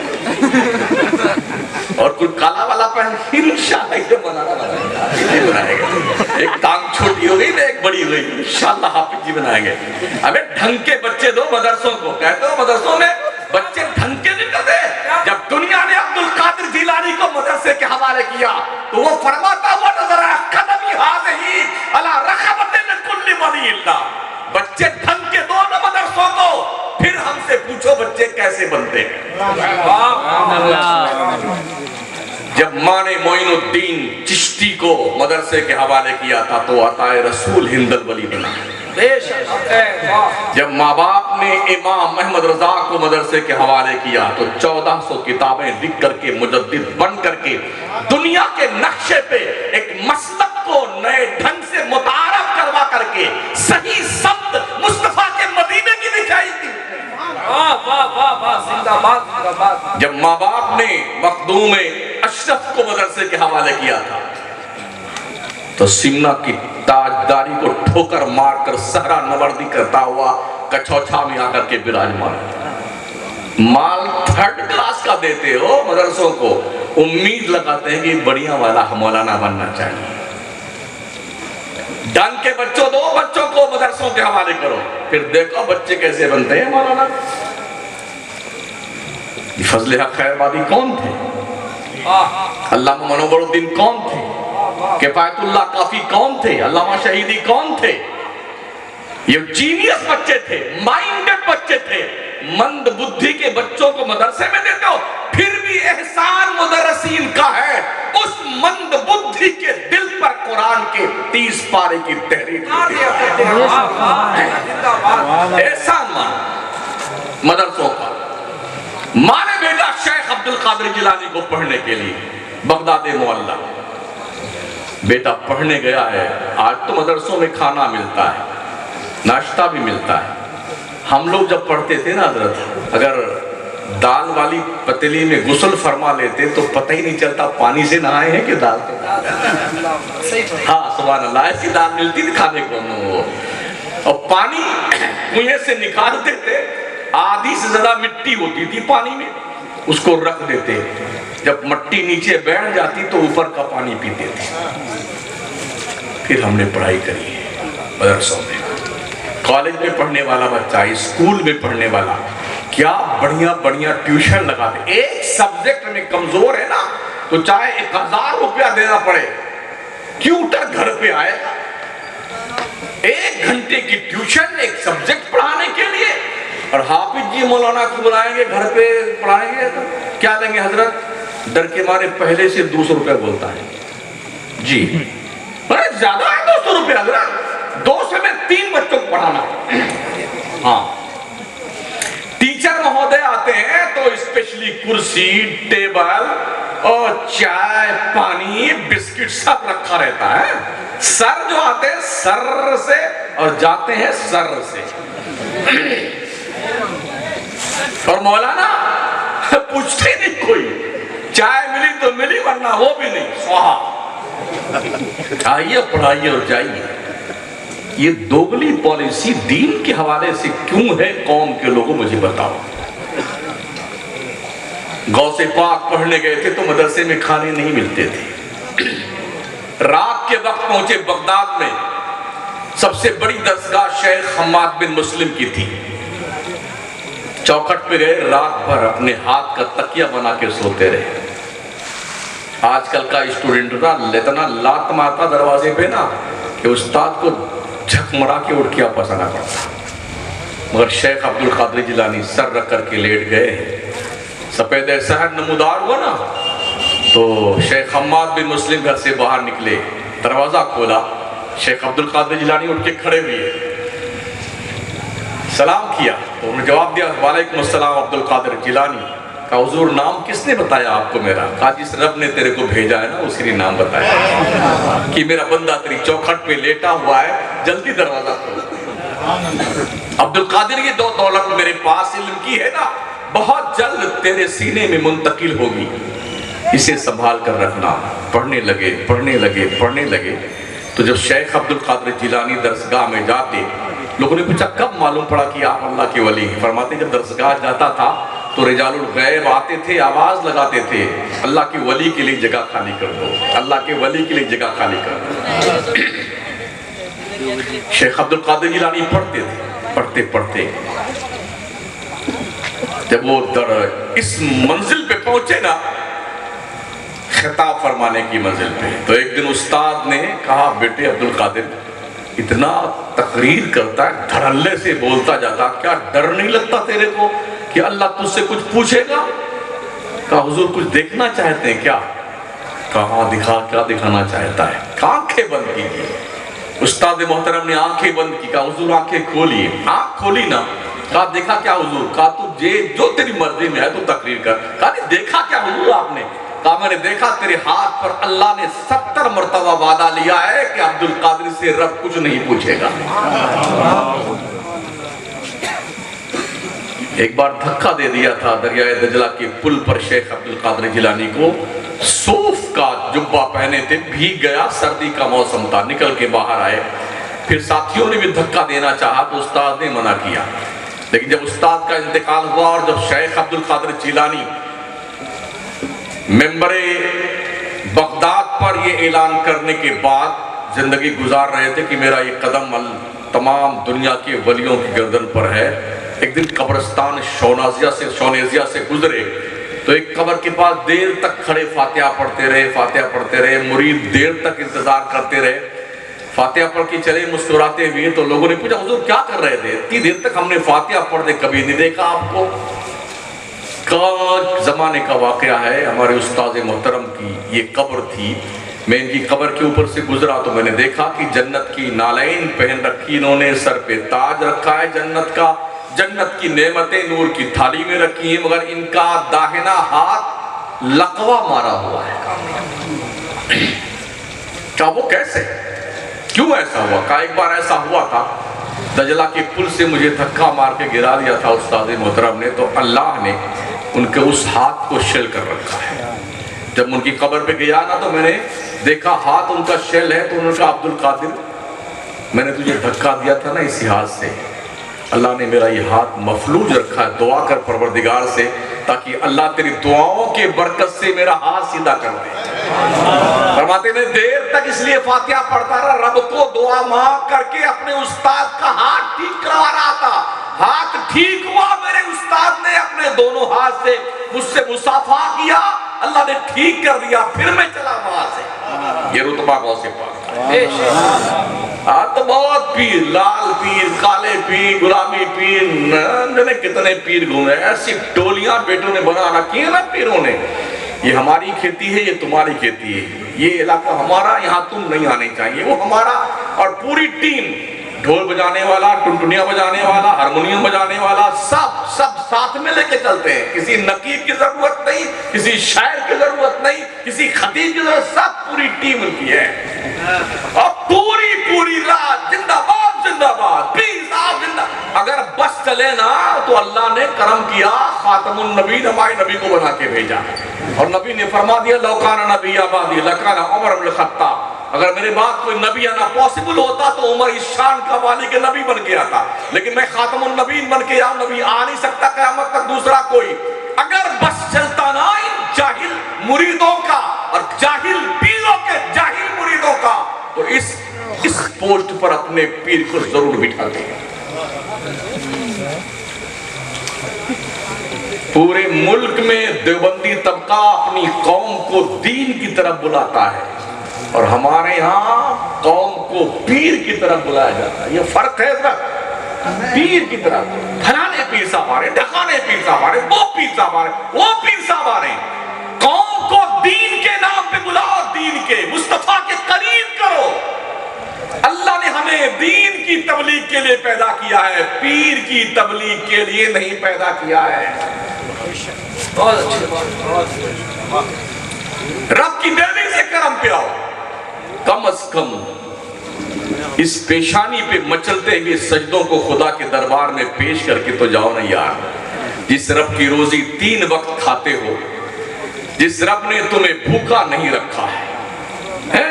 और कोई काला वाला पहन इंशाअल्लाह ऐसे बनाएगा। एक टांग छोटी हो गई ना, एक बड़ी हो गई, इंशाअल्लाह हाफिज जी बनाएंगे। अबे ढंग के बच्चे दो मदरसों को, कहते हो मदरसों में बच्चे ढंग के नहीं करते। जब दुनिया ने अब्दुल कादिर जिलानी को मदरसे के हवाले किया, तो वो फरमाता हुआ नजर आया, कदमी हाज़िही अला रखबतिन कुल्ली वलील्लाह, बच्चे ढंग के दो ना मदरसों को, फिर हमसे पूछो बच्चे कैसे बनते हैं। जब माँ ने मोइनुद्दीन चिश्ती को मदरसे के हवाले किया था, तो अताए रसूल हिंदल वली बना। जब माँ बाप ने इमाम अहमद रजा को मदरसे के हवाले किया, तो 1400 किताबें लिख करके मुजद्दिद बन करके दुनिया के नक्शे पे एक मसलक को नए ढंग से मुतारफ करवा करके सही समत मुस्तफा के मदीने की दिखाई थी। जब माँ बाप ने मखदूम अशरफ को मदरसे के हवाले किया था, तो सिमना की ताजदारी को ठोकर मारकर सहरा नवर्दी करता हुआ कछौछा में आकर के विराजमान। माल 3rd क्लास का देते हो मदरसों को, उम्मीद लगाते हैं कि बढ़िया वाला मौलाना बनना चाहिए। ढंग के बच्चों दो, बच्चों को मदरसों के हवाले करो, फिर देखो बच्चे कैसे बनते हैं मौलाना। फजल हक खैरबादी कौन थे? अल्लामा मनोवरुद्दीन कौन थे? किफायतुल्लाह काफी कौन थे? अल्लामा शहीदी कौन थे? ये जीनियस बच्चे थे, माइंडेड बच्चे थे। मंद बुद्धि के बच्चों को मदरसे में देते हो, फिर भी एहसान मुदर्रिसीन का है। उस मंद बुद्धि के दिल पर कुरान के 30 पारे की तहरीर एहसान मान मदरसों का। माँ ने भेजा शेख अब्दुल कादिर जिलानी को पढ़ने के लिए बगदाद मोहल्ला। बेटा पढ़ने गया है। आज तो मदरसों में खाना मिलता है, नाश्ता भी मिलता है। हम लोग जब पढ़ते थे ना हजरत, अगर दाल वाली पतीली में गुस्ल फरमा लेते तो पता ही नहीं चलता पानी से नहाए हैं कि दाल से। हाँ सुभान अल्लाह, ऐसी दाल मिलती थी खाने को वो। और पानी कुएं से निकालते थे, आधी से ज्यादा मिट्टी होती थी पानी में, उसको रख देते। जब मिट्टी नीचे बैठ जाती तो ऊपर का पानी पीते थे। फिर हमने पढ़ाई करी मदरसों में। कॉलेज में पढ़ने वाला बच्चा, स्कूल में पढ़ने वाला, क्या बढ़िया बढ़िया ट्यूशन लगाते। एक सब्जेक्ट में कमजोर है ना तो चाहे 1000 रुपया देना पड़े, ट्यूटर घर पे आएगा। 1 घंटे की ट्यूशन एक सब्जेक्ट पढ़ाने के लिए। और हाफिज जी मौलाना को बुलाएंगे घर पे पढ़ाएंगे तो क्या लेंगे हजरत? डर के मारे पहले से 200 रुपया बोलता है जी। अरे ज्यादा है 200 रुपया हजरत, 200 में 3 बच्चों को पढ़ाना। हाँ, टीचर महोदय आते हैं तो स्पेशली कुर्सी, टेबल और चाय, पानी, बिस्किट सब रखा रहता है। सर जो आते हैं सर से और जाते हैं सर से। और मौलाना पूछते नहीं कोई, चाय मिली तो मिली वरना वो भी नहीं, स्वाहा। आइए पढ़ाइए और जाइए। ये दोगली पॉलिसी दीन के हवाले से क्यों है कौम के लोगों, मुझे बताओ। गौसे पाक पढ़ने गए थे तो मदरसे में खाने नहीं मिलते थे। रात के वक्त पहुंचे बगदाद में, सबसे बड़ी दरसगाह शेख हम्माद बिन मुस्लिम की थी। चौखट पे गए, रात भर अपने हाथ का तकिया बना के सोते रहे। आजकल का स्टूडेंट ना इतना लात मारता दरवाजे पे ना कि उस्ताद को झकमरा के उठ के वापस आना पड़ता। मगर शेख अब्दुल कादिर जिलानी सर रख करके लेट गए। सफेद शहर नमूदार हुआ ना तो शेख हम्माद बिन मुस्लिम घर से बाहर निकले, दरवाजा खोला, शेख अब्दुल कादिर जिलानी उठ के खड़े हुए, सलाम किया तो उन्होंने जवाब दिया वालेकुम अस्सलाम अब्दुल कादिर जिलानी। कहा हुजूर नाम किसने बताया आपको मेरा? कहा जिस रब ने तेरे को भेजा है ना उसी ने नाम बताया कि मेरा बंदा तेरी चौखट पे लेटा हुआ है, जल्दी दरवाजा खोलो। अब्दुल कादिर की दौलत मेरे पास इल्म की है ना, बहुत जल्द तेरे सीने में मुंतकिल होगी, इसे संभाल कर रखना। पढ़ने लगे पढ़ने लगे पढ़ने लगे। तो जब शेख अब्दुल कादिर जिलानी दरसगाह में जाते, लोगों ने पूछा कब मालूम पड़ा कि आप अल्लाह के वली हैं? फरमाते जब दरसगाह जाता था तो रिजालुल गैब आते थे, आवाज लगाते थे, अल्लाह के वली के लिए जगह खाली कर दो, अल्लाह के वली के लिए जगह खाली कर दो। शेख अब्दुल कादिर जिलानी पढ़ते थे, पढ़ते पढ़ते जब वो इस मंजिल पे पहुंचे ना, खिताब फरमाने की मंजिल पे, तो एक दिन उस्ताद ने कहा बेटे अब्दुल कादिर इतना तकरीर करता है, धड़ल्ले से बोलता जाता, क्या डर नहीं लगता तेरे को कि अल्लाह तुझसे कुछ पूछेगा? कहा हुजूर कुछ देखना चाहते हैं क्या? कहा दिखा, क्या दिखाना चाहता है? आंखें बंद कीजिए। उस्ताद मोहतरम ने आंखें बंद की। कहा हुजूर आंखें खोलिए। आंख खोली ना। कहा देखा क्या हुजूर? कहा तू जो तेरी मर्जी में है तो तकरीर कर। कहा नहीं देखा क्या हुजूर आपने? कहा मैंने देखा तेरे हाथ पर अल्लाह ने 70 मरतबा वादा लिया है कि अब्दुल कादिर से रब कुछ नहीं पूछेगा। एक बार धक्का दे दिया था दरियाए दजला के पुल पर शेख अब्दुल कादिर जिलानी को, सूफ का जुब्बा पहने थे, भीग गया, सर्दी का मौसम था, निकल के बाहर आए। फिर साथियों ने भी धक्का देना चाहा तो उस्ताद ने मना किया। लेकिन जब उस्ताद का इंतकाल हुआ और जब शेख अब्दुल कादिर जिलानी मेंबरे बगदाद पर यह ऐलान करने के बाद जिंदगी गुजार रहे थे कि मेरा ये कदम तमाम दुनिया के वलियों की गर्दन पर है, एक दिन कब्रिस्तान शौनेजिया से गुजरे तो एक कब्र के पास देर तक खड़े फातिहा पढ़ते रहे। मुरीद देर तक इंतजार करते रहे। फातिहा पढ़ के चले मुस्कुराते हुए। तो लोगों ने पूछा हुजूर क्या कर रहे थे? इतनी देर तक हमने फातिहा पढ़ते कभी नहीं देखा आपको। का जमाने का वाकया है, हमारे उस्ताद मोहतरम की ये कब्र थी। मैं इनकी कब्र के ऊपर से गुजरा तो मैंने देखा कि जन्नत की नालैन पहन रखी इन्होंने, सर पे ताज रखा है जन्नत का, जन्नत की नेमतें नूर की थाली में रखी हैं, मगर इनका दाहिना हाथ लकवा मारा हुआ है। क्या वो कैसे, क्यों ऐसा हुआ? का एक बार ऐसा हुआ था, दजला के पुल से मुझे धक्का मार के गिरा दिया था उस्ताद मोहतरम ने, तो अल्लाह ने उनके उस हाथ को शेल कर रखा है। जब उनकी कब्र पे गया ना तो मैंने देखा हाथ उनका शेल है। तो उन्होंने कहा अब्दुल कादिर, मैंने तुझे धक्का दिया था ना इसी हाथ से, अल्लाह ने मेरा ये हाथ मफलूज रखा है, दुआ कर परवरदिगार से ताकि अल्लाह तेरी दुआओं के बरकत से मेरा हाथ सीधा कर दे। फरमाते मैं देर तक इसलिए फातिहा पढ़ता रहा, रब को दुआ मांग करके अपने उस्ताद का हाथ ठीक करवा रहा था। हाथ ठीक हुआ, मेरे उस्ताद ने अपने दोनों हाथ से मुझसे मुसाफा किया, अल्लाह ने ठीक कर दिया, फिर मैं चला वहां से। ये रुतबा गौसे पाक। तो बहुत पीर, लाल पीर, काले पीर, गुलाबी पीर, न कितने पीर घूमे, ऐसी टोलियां बेटों ने बना रखी है ना पीरों ने। ये हमारी खेती है, ये तुम्हारी खेती है, ये इलाका हमारा, यहाँ तुम नहीं आने चाहिए, वो हमारा। और पूरी टीम, ढोल बजाने वाला, टुनटुनिया बजाने वाला, हारमोनियम बजाने वाला, सब साथ में लेके चलते हैं। किसी नकीब की जरूरत नहीं, किसी शायर की जरूरत नहीं, किसी खतीब की जरूरत, सब पूरी टीम उनकी है। और पूरी रात जिंदाबाद जिंदाबाद, पीर साहब जिंदाबाद। अगर बस चले ना तो अल्लाह ने करम किया, खातमुन नबी, हमारे नबी को बना के भेजा। और नबी ने फरमा दिया लौकाना नबी आबादी लकाना उमर इब्न खत्ताब, अगर मेरे बाद कोई नबी आना पॉसिबल होता तो उमर इस शान का वाली के नबी बन के आता, लेकिन मैं खातमुन नबीन बन के आऊं, नबी आ नहीं सकता क़यामत तक दूसरा कोई। अगर बस चलता ना इन जाहिल मुरीदों का और जाहिल पीरों के जाहिल मुरीदों का, तो इस पोस्ट पर अपने पीर को जरूर बिठाते हैं। पूरे मुल्क में देवबंदी तबका अपनी कौम को दीन की तरफ बुलाता है और हमारे यहाँ कौम को पीर की तरफ बुलाया जाता है। ये फर्क है सर, पीर की तरफ फलाने पीर साहब आ रहे, ढकाने पीर साहब आ रहे, वो पीर साहब आ रहे, वो पीर साहब आ रहे। कौम को दीन के नाम पे बुलाओ, दीन के मुस्तफा के करीब करो। अल्लाह ने हमें दीन की तबलीग के लिए पैदा किया है, पीर की तबलीग के लिए नहीं पैदा किया है। बहुत अच्छी बात। रब की देवी से करम पे आओ, कम से कम इस पेशानी पे मचलते हुए सजदों को खुदा के दरबार में पेश करके तो जाओ ना यार। जिस रब की रोजी 3 वक्त खाते हो, जिस रब ने तुम्हें भूखा नहीं रखा है,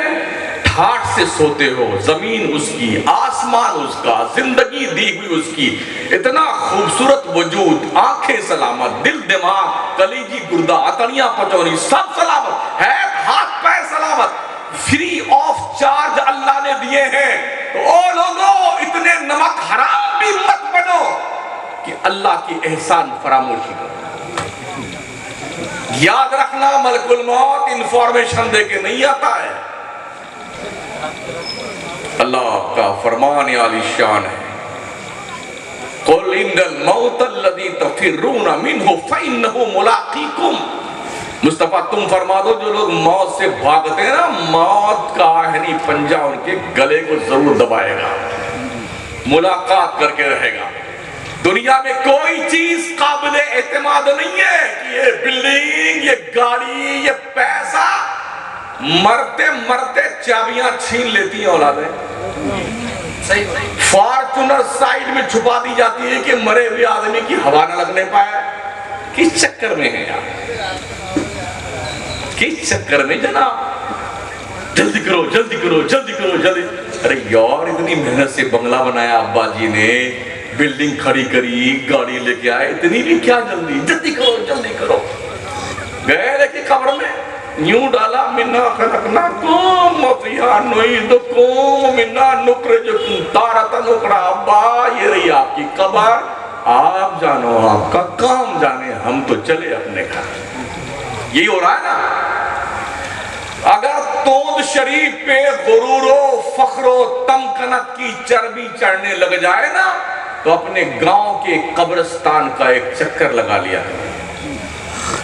ठाठ से सोते हो, जमीन उसकी, आसमान उसका, जिंदगी दी हुई उसकी, इतना खूबसूरत वजूद, आंखें सलामत, दिल दिमाग, कलीजी गुर्दा, अतड़ियां पचौनी, सब सलामत है, हाथ पैर सलामत, फ्री ऑफ चार्ज अल्लाह ने दिए हैं। तो ओ लोगों, इतने नमक हराम भी मत बनो कि अल्लाह की एहसान फरामोशी करो। याद रखना, मलकुल मौत इंफॉर्मेशन देके नहीं आता है। अल्लाह का फरमान आलिशान है, कुल इन्नल मौत अल्लज़ी तफ़िर्रून मिन्हु फ़इन्नहु मुलाक़ीकुम। मुस्तफा तुम फरमा दो, जो लोग मौत से भागते हैं ना, मौत का आहनी पंजा उनके गले को जरूर दबाएगा, मुलाकात करके रहेगा। दुनिया में कोई चीज काबिले एतमाद नहीं है कि ये बिल्डिंग, ये गाड़ी, ये पैसा मरते मरते चाबियां छीन लेती है औलादें। फॉर्चूनर साइड में छुपा दी जाती है कि मरे हुए आदमी की हवा न लगने पाए। किस चक्कर में है यार, किस चक्कर में जनाब? जल्दी करो जल्दी करो जल्दी करो जल्दी। अरे यार, इतनी मेहनत से बंगला बनाया अब्बा जी ने, बिल्डिंग खड़ी करी, गाड़ी लेके आए, इतनी भी क्या जल्दी? जल्दी करो जल्दी करो। गए लेके कब्र में यूं डाला, मिन्ना खलकनाकुम व फिहा नुईदुकुम मिन्ना नुखरिजुकुम तारतन उखरा। अब्बा, ये रही आपकी कब्र, आप जानो, आपका काम जाने, हम तो चले अपने घर। यही हो रहा है ना। अगर तोंद शरीफ पे गुरूरो फख्रो तमकनत की चर्बी चढ़ने लग जाए ना, तो अपने गांव के कब्रिस्तान का एक चक्कर लगा लिया।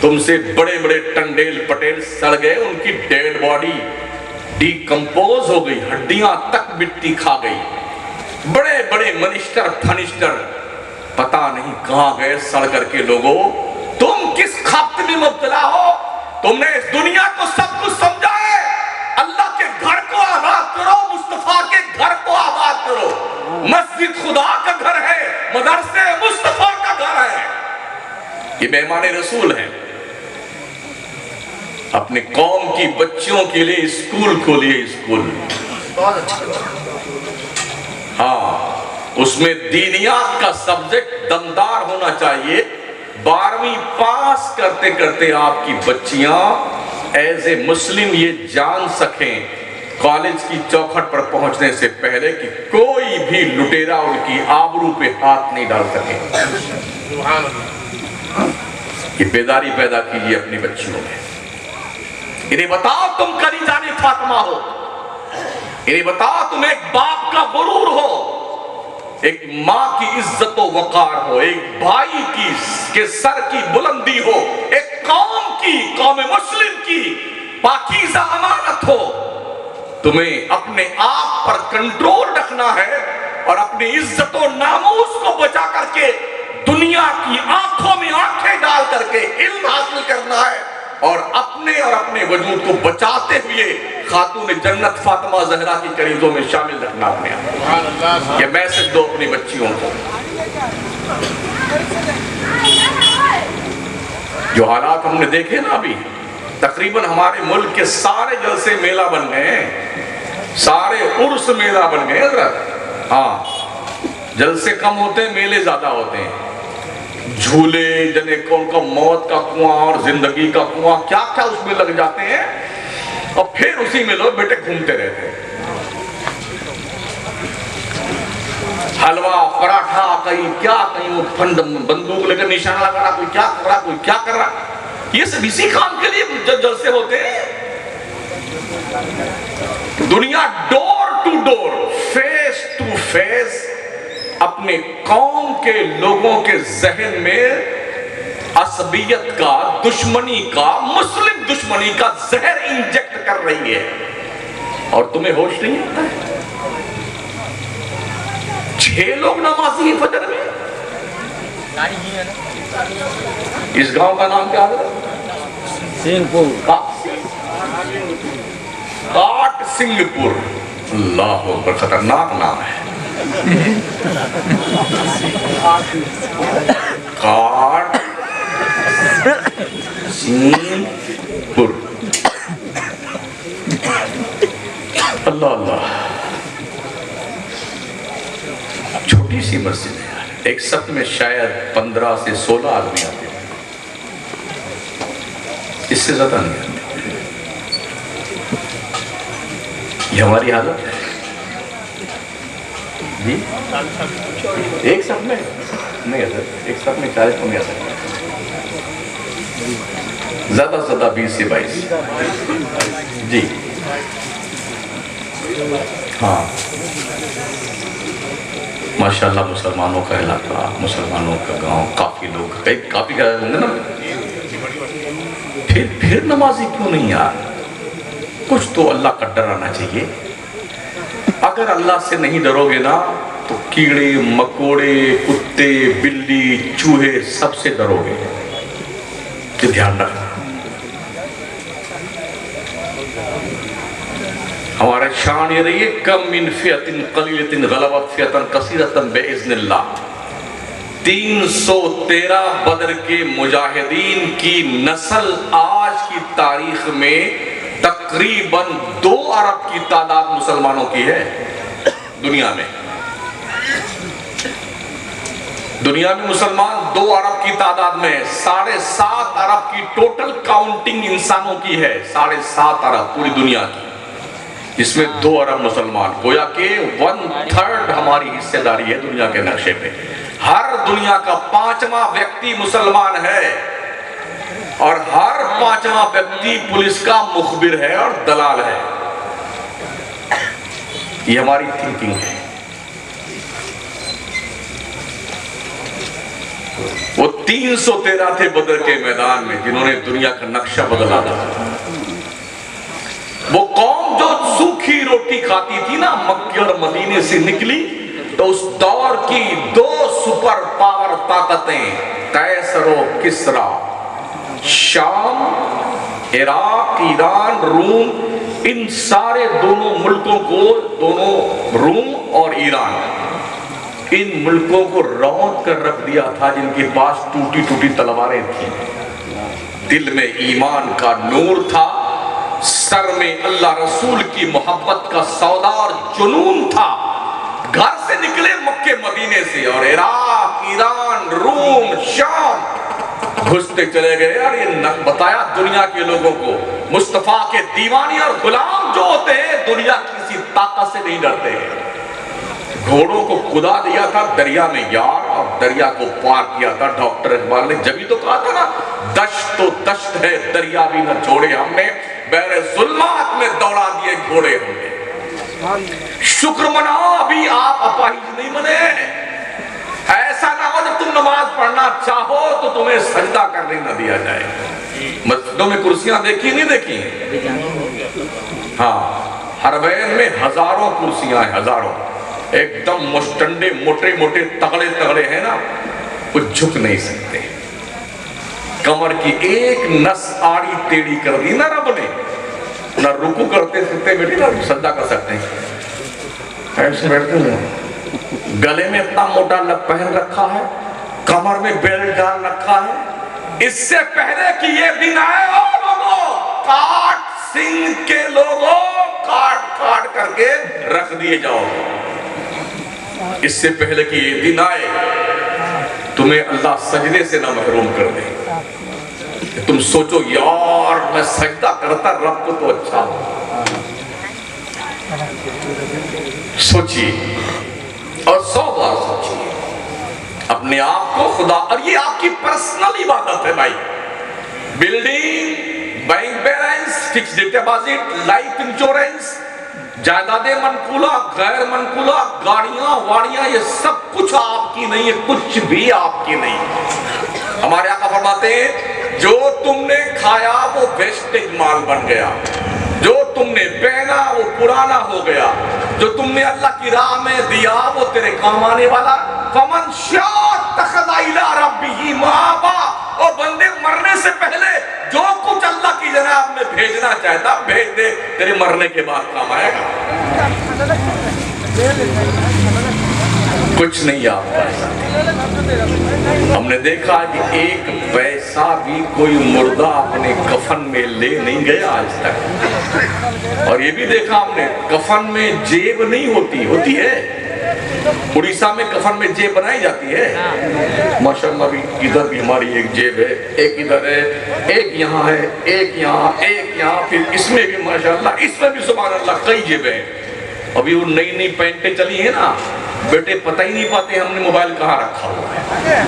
तुमसे बड़े बड़े टंडेल पटेल सड़ गए, उनकी डेड बॉडी डिकम्पोज हो गई, हड्डियां तक मिट्टी खा गई। बड़े बड़े मिनिस्टर फनिस्टर पता नहीं कहां गए सड़ करके। लोगों, तुम किस खाप्त में मुब्तला हो? तुमने इस दुनिया को सब कुछ समझा है। अल्लाह के घर को आबाद करो, मुस्तफा के घर को आबाद करो। मस्जिद खुदा का घर है, मदरसे मुस्तफा का घर है। ये मेहमान रसूल हैं। अपने कौम की बच्चियों के लिए स्कूल खोलिए, स्कूल।
बहुत अच्छा।
हाँ, उसमें दीनियात का सब्जेक्ट दमदार होना चाहिए। 12वीं पास करते करते आपकी बच्चियां एज ए मुस्लिम ये जान सकें कॉलेज की चौखट पर पहुंचने से पहले कि कोई भी लुटेरा उनकी आबरू पे हाथ नहीं डाल सके। ये बेदारी पैदा कीजिए अपनी बच्चियों में। इन्हें बताओ तुम करी जाने फातिमा हो। इन्हें बताओ तुम एक बाप का गुरूर हो, एक माँ की इज्जत व वकार हो, एक भाई के सर की बुलंदी हो, एक कौम मुस्लिम की पाकीज़ा अमानत हो। तुम्हें अपने आप पर कंट्रोल रखना है और अपनी इज्जत और नामूस को बचा करके दुनिया की आंखों में आंखें डाल करके इल्म हासिल करना है और अपने वजूद को बचाते हुए खातून जन्नत फातिमा ज़हरा की करीजों में शामिल रखना अपने आप। ये मैसेज दो अपनी बच्चियों को। जो हालात हमने देखे ना अभी, तकरीबन हमारे मुल्क के सारे जलसे मेला बन गए, सारे उर्स मेला बन गए हज़रत। हाँ, जलसे कम होते हैं, मेले ज्यादा होते हैं। झूले जने कौन का मौत का कुआं और जिंदगी का कुआं, क्या क्या उसमें लग जाते हैं और फिर उसी में लोग बेटे घूमते रहते हैं। हलवा पराठा, कहीं क्या, कहीं वो फंड बंदूक लेकर निशाना लगा रहा, कोई क्या कर रहा, कोई क्या कर रहा। ये सब इसी काम के लिए जलसे होते हैं। दुनिया door to door, face to face अपने कौम के लोगों के जहन में असबियत का, दुश्मनी का, मुस्लिम दुश्मनी का जहर इंजेक्ट कर रही है और तुम्हें होश नहीं आता है। 6 लोग नमाजी हैं फजर में। इस गांव का नाम क्या है?
सिंहपुर।
काट सिंहपुर। अल्लाह अकबर, खतरनाक नाम है। काट सिंहपुर। अल्लाह अल्लाह, छोटी सी मस्जिद है यार। एक सप्त में शायद 15 से 16 आदमी आते हैं, इससे ज्यादा नहीं आते। ये हमारी हालत है जी। एक सप्त में नहीं आता, एक सप्त में 40 को नहीं आ सकता, ज्यादा से ज्यादा 20 से 22 जी। हाँ, माशाल्लाह मुसलमानों का इलाका, मुसलमानों का गांव, काफी लोग, काफी गए होंगे ना। फिर नमाजी क्यों नहीं यार? कुछ तो अल्लाह का डर आना चाहिए। अगर अल्लाह से नहीं डरोगे ना तो कीड़े मकोड़े, कुत्ते, बिल्ली, चूहे सबसे डरोगे। तो ध्यान रखना। हमारा शान ये रही है, कम मिन फियतिन कलीलतिन गलबत फियतन कसीरतन बिइज़्निल्लाह। 313 बदर के मुजाहिदीन की नस्ल आज की तारीख में तकरीबन 2 अरब की तादाद मुसलमानों की है। दुनिया में मुसलमान 2 अरब की तादाद में है। 7.5 अरब की टोटल काउंटिंग इंसानों की है, 7.5 अरब पूरी दुनिया की, जिसमें 2 अरब मुसलमान। गोया के 1/3 हमारी हिस्सेदारी है दुनिया के नक्शे पे। हर दुनिया का 5वां व्यक्ति मुसलमान है और हर 5वां व्यक्ति पुलिस का मुखबिर है और दलाल है। ये हमारी थिंकिंग है। वो 313 थे बदर के मैदान में जिन्होंने दुनिया का नक्शा बदला था। वो कौम जो सूखी रोटी खाती थी ना, मक्के और मदीने से निकली, तो उस दौर की 2 सुपर पावर ताकतें कैसर और किसरा, शाम, इराक, ईरान, रूम, इन सारे दोनों मुल्कों को, दोनों रूम और ईरान, इन मुल्कों को रौंद कर रख दिया था जिनके पास टूटी टूटी तलवारें थी। दिल में ईमान का नूर था, सर में अल्लाह रसूल की मोहब्बत का सौदा और जुनून था। घर से निकले मक्के मदीने से और इराक, ईरान, रूम, शाम घुसते चले गए। और ये बताया दुनिया के लोगों को, मुस्तफा के दीवानी और गुलाम जो होते हैं दुनिया किसी ताकत से नहीं डरते हैं। घोड़ों को कुदा दिया था दरिया में यार, और दरिया को पार किया था डॉक्टर इकबाल ने। जब ही तो कहा था ना, दश्त तो दश्त है, दरिया भी न छोड़े हमने, बहरे जुल्मात में दौड़ा दिए घोड़े हमने। शुक्र मनाओ अभी आप अपाहिज नहीं बने। ऐसा ना हो जब तुम नमाज पढ़ना चाहो तो तुम्हें सजदा करने न दिया जाए। मस्जिदों में कुर्सियां देखी नहीं देखी? हाँ, हरमैन में हजारों कुर्सियां हैं, हजारों, एकदम मुस्टंडे, मोटे मोटे तगड़े तगड़े हैं ना, वो झुक नहीं सकते। कमर की एक नस आड़ी टेढ़ी कर दी ना रब ने, ना रुकू करते सकते बेटी, ना सजदा कर सकते हैं, ऐसे बैठते हैं। गले में इतना मोटा लग पहन रखा है, कमर में बेल्ट डाल रखा है। इससे पहले कि ये दिन आए, ओ लोगों, काट सिंह के लोगों, काट काट करके रख दिए जाओ। इससे पहले कि ये दिन आए तुम्हें अल्लाह सजदे से ना महरूम कर दे। तुम सोचो यार मैं सजदा करता रब को तो अच्छा हो। सोचिए और 100 बार सोचिए अपने आप को खुदा, और ये आपकी पर्सनल इबादत है भाई। Building, bank balance, fixed deposit, life insurance, जायदादें मनकूला, गैर मनकूला, गाड़ियां वाड़ियां, ये सब कुछ आपकी नहीं है, कुछ भी आपकी नहीं। हमारे आका फरमाते हैं जो तुमने खाया वो वेस्टेज माल बन गया, जो तुमने पहना वो पुराना हो गया, जो तुमने अल्लाह की राह में दिया वो तेरे काम आने वाला। फमन शाअ तखज़ा इला रब्बिही माबा। और बंदे मरने से पहले जो कुछ अल्लाह की जनाब में भेजना चाहता भेज दे, तेरे मरने के बाद काम आएगा। कुछ नहीं आपका। हमने देखा कि एक पैसा भी कोई मुर्दा अपने कफन में ले नहीं गया आज तक। और ये भी देखा हमने, कफन में जेब नहीं होती, होती है उड़ीसा में कफन में जेब बनाई जाती है। माशाअल्लाह भी इधर भी हमारी एक जेब है, एक इधर है, एक यहाँ है, एक यहाँ, एक यहाँ, फिर इसमें भी माशाअल्लाह, इसमें भी सुभान अल्लाह कई जेबें हैं। अभी वो नई नई पैंटें चली है ना, बेटे पता ही नहीं पाते हमने मोबाइल कहाँ रखा हुआ है,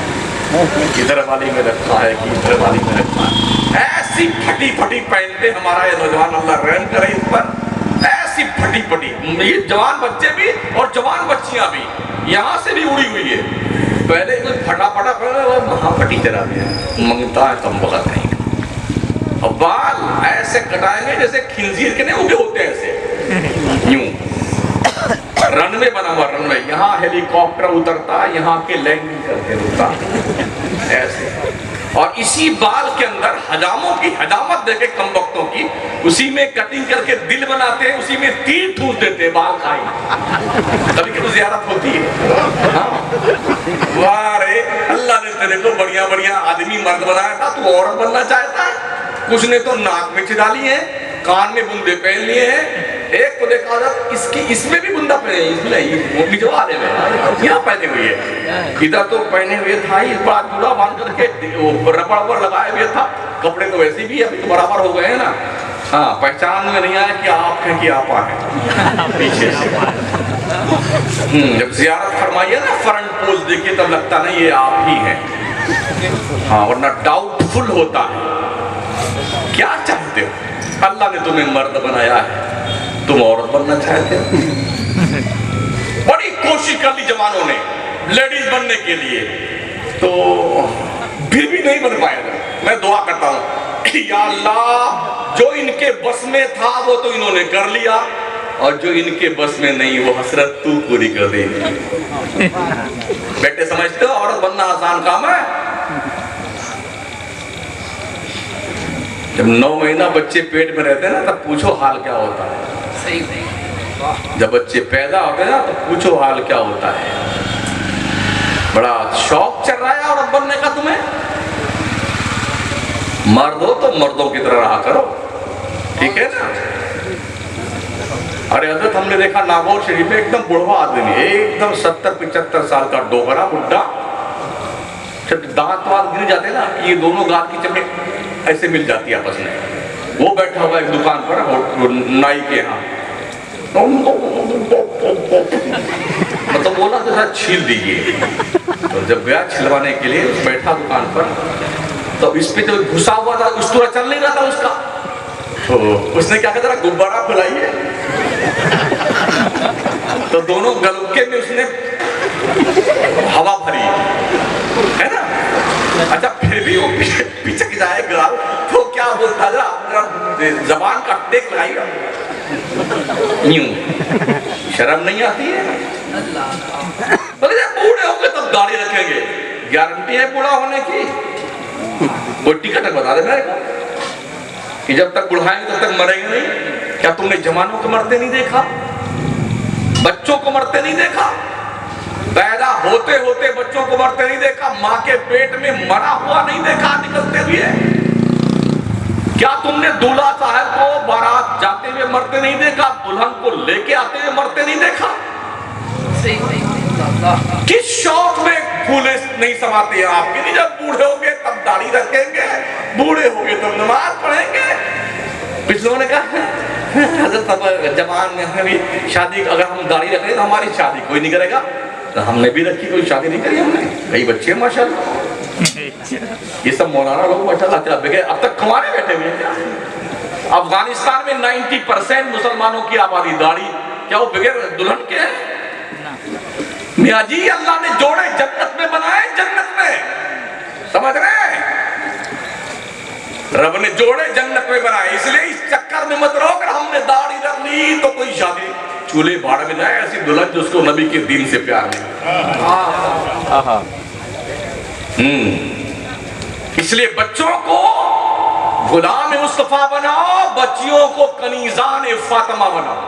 इधर वाली में रखा है कि इधर वाली में रखा है। ऐसी फटी फटी पैंटें हमारा ये नौजवान, अल्लाह रहम करे इस पर, ऐसी फटी फटी, ये जवान बच्चे भी और जवान बच्चियां भी, यहाँ से भी उड़ी हुई है। पहले कोई फटा फटा महाफटी चला गया, मंगता है कम वक्त नहीं। अब बाल ऐसे कटाएंगे जैसे खिंजीर के नहीं उगे होते ऐसे, यूं रनवे बना हुआ, रनवे, यहाँ हेलीकॉप्टर उतरता, यहाँ के लैंडिंग करके रुकता ऐसे। और इसी बाल के अंदर हजामों की हजामत देखे कम वक्तों की, उसी में कटिंग करके दिल बनाते हैं, उसी में तीर ठूस देते हैं बाल खाई। कभी कभी ज़ियारत होती है। हाँ वाह रे, अल्लाह ने तेरे को बढ़िया बढ़िया आदमी मर्द बनाया था, तू औरत बनना चाहता है। कुछ ने तो नाक में चिडाली है, कान में बूंदे पहन लिए हैं, एक को देखा था इसकी इसमें भी बुंदा पहने, इसमें निचवाले में यहाँ पहने हुए है, इधर तो पहने हुए था, इस बार जुड़ा बांध करके रबड़ लगाए हुए था। कपड़े तो वैसे भी अभी तो बराबर हो गए हैं ना। हाँ, पहचान में नहीं आया कि आप हैं कि आप हैं पीछे से। जब जियारत फरमाइए ना, फ्रंट पोज देखिए, तब लगता नहीं ये आप ही हैं। हाँ, वरना डाउटफुल होता है। क्या चाहते हो? अल्लाह ने तुम्हें मर्द बनाया है, तुम औरत बनना चाहते हो। बड़ी कोशिश कर ली जवानों ने लेडीज बनने के लिए, तो फिर भी नहीं बन पाएगा। मैं दुआ करता हूँ, या अल्लाह, जो इनके बस में था वो तो इन्होंने कर लिया, और जो इनके बस में नहीं वो हसरत तू पूरी कर दे। बेटे समझते हो औरत बनना आसान काम है? जब 9 महीना बच्चे पेट में रहते हैं ना, तब पूछो हाल क्या होता है।
सही।
जब बच्चे पैदा होते हैं ना, तो पूछो हाल क्या होता है। बड़ा शौक चल रहा है औरत बनने का तुम्हें। मर्द हो तो मर्दों की तरह रहा करो, ठीक है ना। अरे हजरत, हमने देखा नागौर शरीफ में एकदम बुढ़वा आदमी, एकदम 70-75 साल का डोगरा बुड्ढा, जब दांत वात गिर जाते ना, ये दोनों गाल की चमड़ी ऐसे मिल जाती है आपस में। वो बैठा हुआ एक दुकान पर नाई के यहाँ, मतलब बोला तो सर छील दीजिए। तो जब गया छिलवाने के लिए, बैठा दुकान पर, तो इस पे जो घुसा हुआ था उस तरह चल नहीं रहा था उसका, तो उसने क्या कहा, गुब्बारा फैलाइए। तो दोनों गलुक्के में उसने हवा भरी, है ना। अच्छा, फिर भी वो पिचक जाएगा तो क्या बोलता, जबान का टेक लगाइएगा, यूं शर्म नहीं आती है? बूढ़े होंगे तब दाढ़ी रखेंगे, गारंटी है बूढ़ा होने की? कोई टिकट बता दे मेरे को कि जब तक बुढ़ाएंगे तब तक मरेंगे नहीं। क्या तुमने जवानों को मरते नहीं देखा? बच्चों को मरते नहीं देखा? पैदा होते होते बच्चों को मरते नहीं देखा? माँ के पेट में मरा हुआ नहीं देखा निकलते हुए? क्या तुमने दूल्हा साहब को बारात जाते हुए मरते नहीं देखा? दुल्हन को लेके आते हुए मरते नहीं देखा? किस शौक में फूले नहीं समाते हैं आपके लिए? जब बूढ़े होंगे तब दाढ़ी रखेंगे, बूढ़े होंगे तब नमाज पढ़ेंगे। पिछलों ने कहा हजरत, अब जवान में हमें शादी, अगर हम दाढ़ी रख रहे तो हमारी शादी कोई नहीं करेगा। तो हमने भी रखी, कोई शादी नहीं करी हमने, कई बच्चे हैं माशाल्लाह। ये सब मौलाना लोग माशाल्लाह अब तक कमाने बैठे हुए हैं क्या? अफगानिस्तान में 90% मुसलमानों की आबादी दाढ़ी, क्या वो बगैर दुल्हन के हैं? मियाँ जी, अल्लाह ने जोड़े जन्नत में बनाए, जन्नत में, समझ रहे हैं? रब ने जोड़े जन्नत में बनाए, इसलिए इस चक्कर में मत रहो कि हमने दाढ़ी रख ली तो कोई शादी चूल्हे भाड़ में जाए। ऐसी दुल्हन जिसको नबी के दीन से प्यार नहीं। इसलिए बच्चों को गुलाम मुस्तफा बनाओ, बच्चियों को कनीजान फातिमा बनाओ।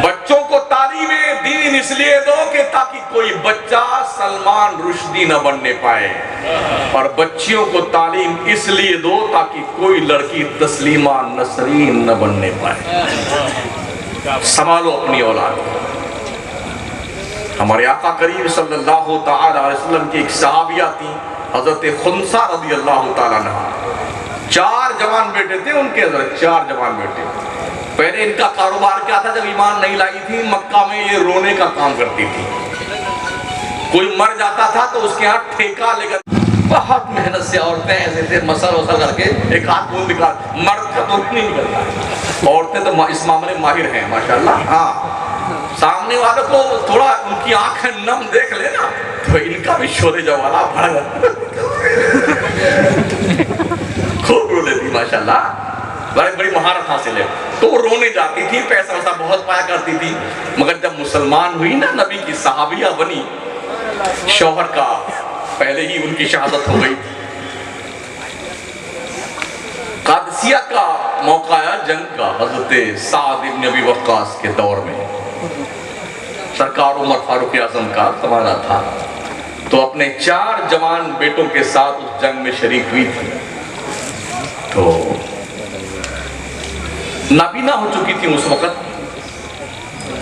बच्चों को तालीम दीन इसलिए दो कि ताकि कोई बच्चा सलमान रुश्दी न बनने पाए, और बच्चियों को तालीम इसलिए दो ताकि कोई लड़की तस्लीमा नसरीन न बनने पाए। संभालो अपनी औलाद। हमारे आका करीम सल्लल्लाहु तआला अलैहि वसल्लम की एक सहाबिया थी, हजरत खुनसा रज़ी अल्लाह तआला अन्हा। 4 जवान बेटे थे उनके, हजरत 4 जवान बेटे। पहले इनका कारोबार क्या था? जब ईमान नहीं लाई थी मक्का में, ये रोने का काम करती थी। कोई मर जाता था तो उसके यहाँ ठेका लेकर बहुत मेहनत से औरतें ऐसे थे मसल वसल करके एक हाथ मुंह निकाल, मर्द का तो नहीं निकलता। औरतें तो इस मामले में माहिर हैं माशाल्लाह। हाँ, सामने वालों को थोड़ा उनकी आंखें नम देख लेना तो इनका भी शोरे जवाला भर खूब रो लेती माशाल्लाह, बड़ी बड़ी महारत हासिल है। तो वो रोने जाती थी, पैसा वैसा बहुत पाया करती थी। मगर जब मुसलमान हुई ना, नबी की सहाबिया बनी, शौहर का पहले ही उनकी शहादत हो गई। कादसिया का मौका आया जंग का, हजरत साद इब्न अबी वक्कास के दौर में। सरकार उमर फारूक आजम का जमाना था, तो अपने 4 जवान बेटों के साथ उस जंग में शरीक हुई थी। तो नाबीना हो चुकी थी उस वक्त।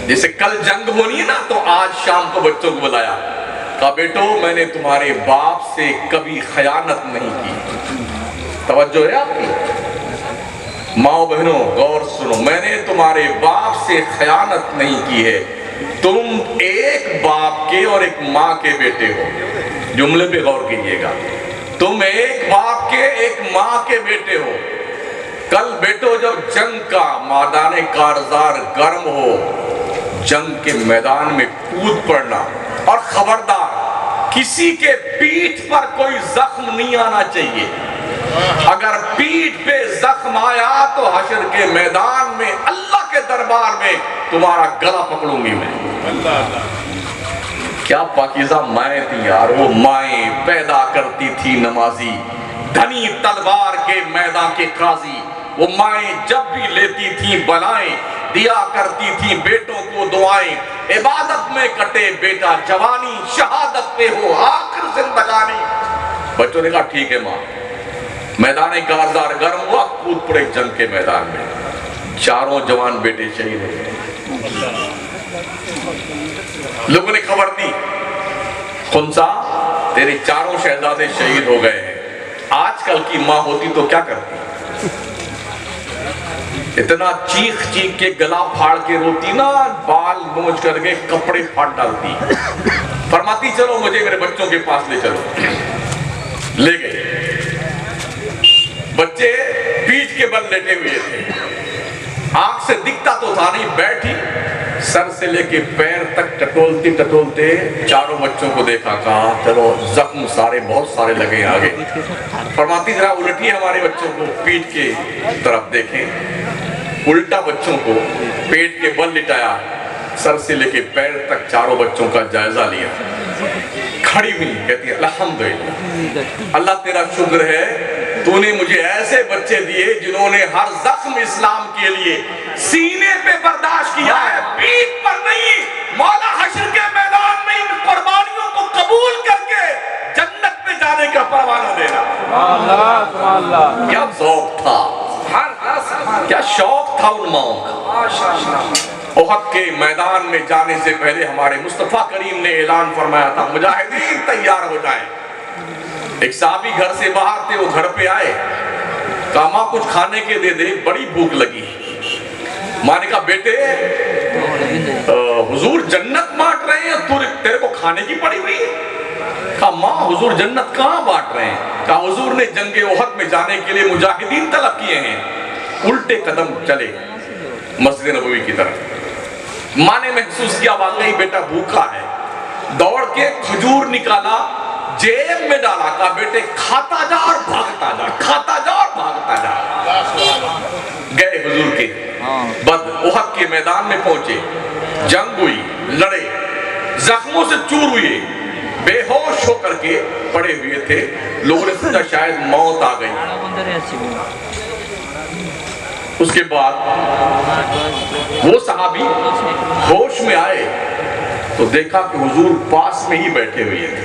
जैसे कल जंग होनी है ना, तो आज शाम को बच्चों को बुलाया, कहा बेटो मैंने तुम्हारे बाप से कभी खयानत नहीं की। तवज्जो है आपकी माओ बहनों, गौर सुनो, मैंने तुम्हारे बाप से खयानत नहीं की है, तुम एक बाप के और एक माँ के बेटे हो। जुमले पे गौर कीजिएगा, तुम एक बाप के एक माँ के बेटे हो। कल बेटो जब जंग का मैदान कारजार गर्म हो, जंग के मैदान में कूद पड़ना, और खबरदार किसी के पीठ पर कोई जख्म नहीं आना चाहिए। अगर पीठ पे जख्म आया तो हशर के मैदान में अल्लाह के दरबार में तुम्हारा गला पकड़ूंगी मैं। क्या पाकीज़ा माएँ थी यार, वो माएँ पैदा करती थी नमाजी, धनी तलवार के मैदान के काजी। वो माएँ जब भी लेती थी बलाएं, दिया करती थी बेटों को दुआएं। इबादत में कटे बेटा जवानी, शहादत पे हो आखिर जिंदगानी। बच्चों ने कहा ठीक है माँ। मैदान कारजार गर्म हुआ, कूद पड़े जंग के मैदान में। चारों जवान बेटे शहीद हो। लोगों ने खबर दी, खुनसा तेरे चारों शहजादे शहीद हो गए हैं। आजकल की माँ होती तो क्या करती? इतना चीख चीख के गला फाड़ के रोती ना, बाल नोच करके कपड़े फाड़ डालती। फरमाती चलो मुझे मेरे बच्चों के पास ले चलो। ले गए। बच्चे पीठ के बल लेटे हुए थे, आंख से दिखता तो था नहीं। बैठी सर से लेके पैर तक टटोलती टटोलते चारों बच्चों को देखा, कहा चलो जख्म सारे बहुत सारे लगे आगे। फरमाती जरा उलटिए हमारे बच्चों को, पीठ के तरफ देखें। उल्टा बच्चों को पेट के बल लिटाया, सर से लेके पैर तक चारों बच्चों का जायजा लिया। खड़ी हुई कहती है अल्हम्दुलिल्लाह, अल्लाह तेरा शुक्र है, तूने मुझे ऐसे बच्चे दिए जिन्होंने हर जख्म इस्लाम के लिए सीने पे बर्दाश्त किया है, पीठ पर नहीं। मौला हश्र के मैदान में इन कुर्बानियों को कबूल करके जन्नत में जाने का परवाना देना। क्या शौक था, क्या शौक था उन माओं का। ओहद के मैदान में जाने से पहले हमारे मुस्तफा करीम ने ऐलान फरमाया था, मुजाहिदीन तैयार हो जाएं। एक साहबी घर से बाहर थे, वो घर पे आए, कहा माँ कुछ खाने के दे दे, बड़ी भूख लगी। माँ ने कहा बेटे हुजूर जन्नत बांट रहे हैं, तेरे को खाने की पड़ी हुई है। कहा माँ हुजूर जन्नत कहाँ बांट रहे हैं? कहा हुजूर ने जंगे ओहद में जाने के लिए मुजाहिदीन तलब किए हैं। उल्टे कदम चले मस्जिद नबवी की तरफ। माँ ने महसूस किया वाकई बेटा भूखा है, दौड़ के खजूर निकाला, जेब में डाला, कहा बेटे खाता जा और भागता जा, खाता जा और भागता जा। गए हुजूर के बद ओहद के मैदान में पहुंचे, जंग हुई, लड़े, जख्मों से चूर हुए, बेहोश होकर के पड़े हुए थे। लोगों ने सोचा शायद मौत आ गई। उसके बाद वो सहाबी होश में आए तो देखा कि हुजूर पास में ही बैठे हुए थे।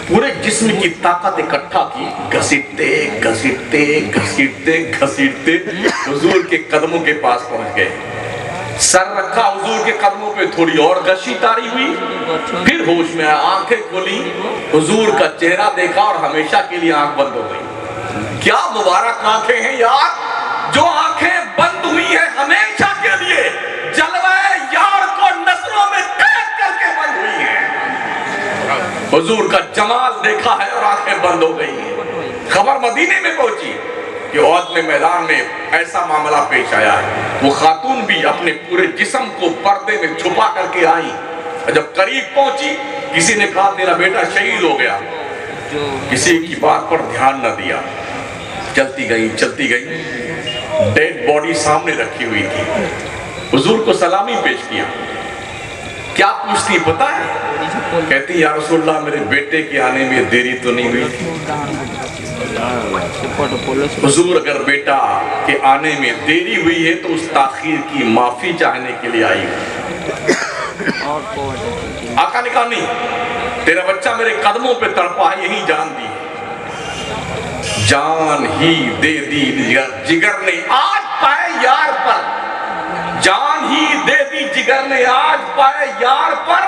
पूरे जिस्म की ताकत इकट्ठा की, घसीटते घसीटते घसीटते घसीटते हुजूर के कदमों के पास पहुंच गए। सर रखा हुजूर के कदमों पे, थोड़ी और घसीटारी हुई, फिर होश में आया, आंखें खोली, हुजूर का चेहरा देखा और हमेशा के लिए आंख बंद हो गई। क्या मुबारक आंखें हैं यार, जो आंखें बंद हुई हैं हमेशा के लिए, जलवाए यार को नजरों में कैद करके बंद हुई हैं। हुजूर का जमाल देखा है और आंखें बंद हो गई हैं। खबर मदीने में पहुंची कि ओहद में मैदान में ऐसा मामला पेश आया है। वो खातून भी अपने पूरे जिस्म को पर्दे में छुपा करके आई। जब करीब पहुंची, किसी ने कहा तेरा बेटा शहीद हो गया, किसी की बात पर ध्यान न दिया। चलती गई, डेड बॉडी सामने रखी हुई थी। हुजूर को सलामी पेश किया। क्या पूछती पता है? कहती या रसूलल्लाह मेरे बेटे के आने में देरी तो नहीं हुई? हुजूर अगर बेटा के आने में देरी हुई है तो उस ताखीर की माफी चाहने के लिए आई। आका ने कहा नहीं, तेरा बच्चा मेरे कदमों पे तड़पा है, यही जान दी, जान ही दे दी जिगर ने आज पाए यार पर, जान ही दे दी जिगर ने आज पाए यार पर,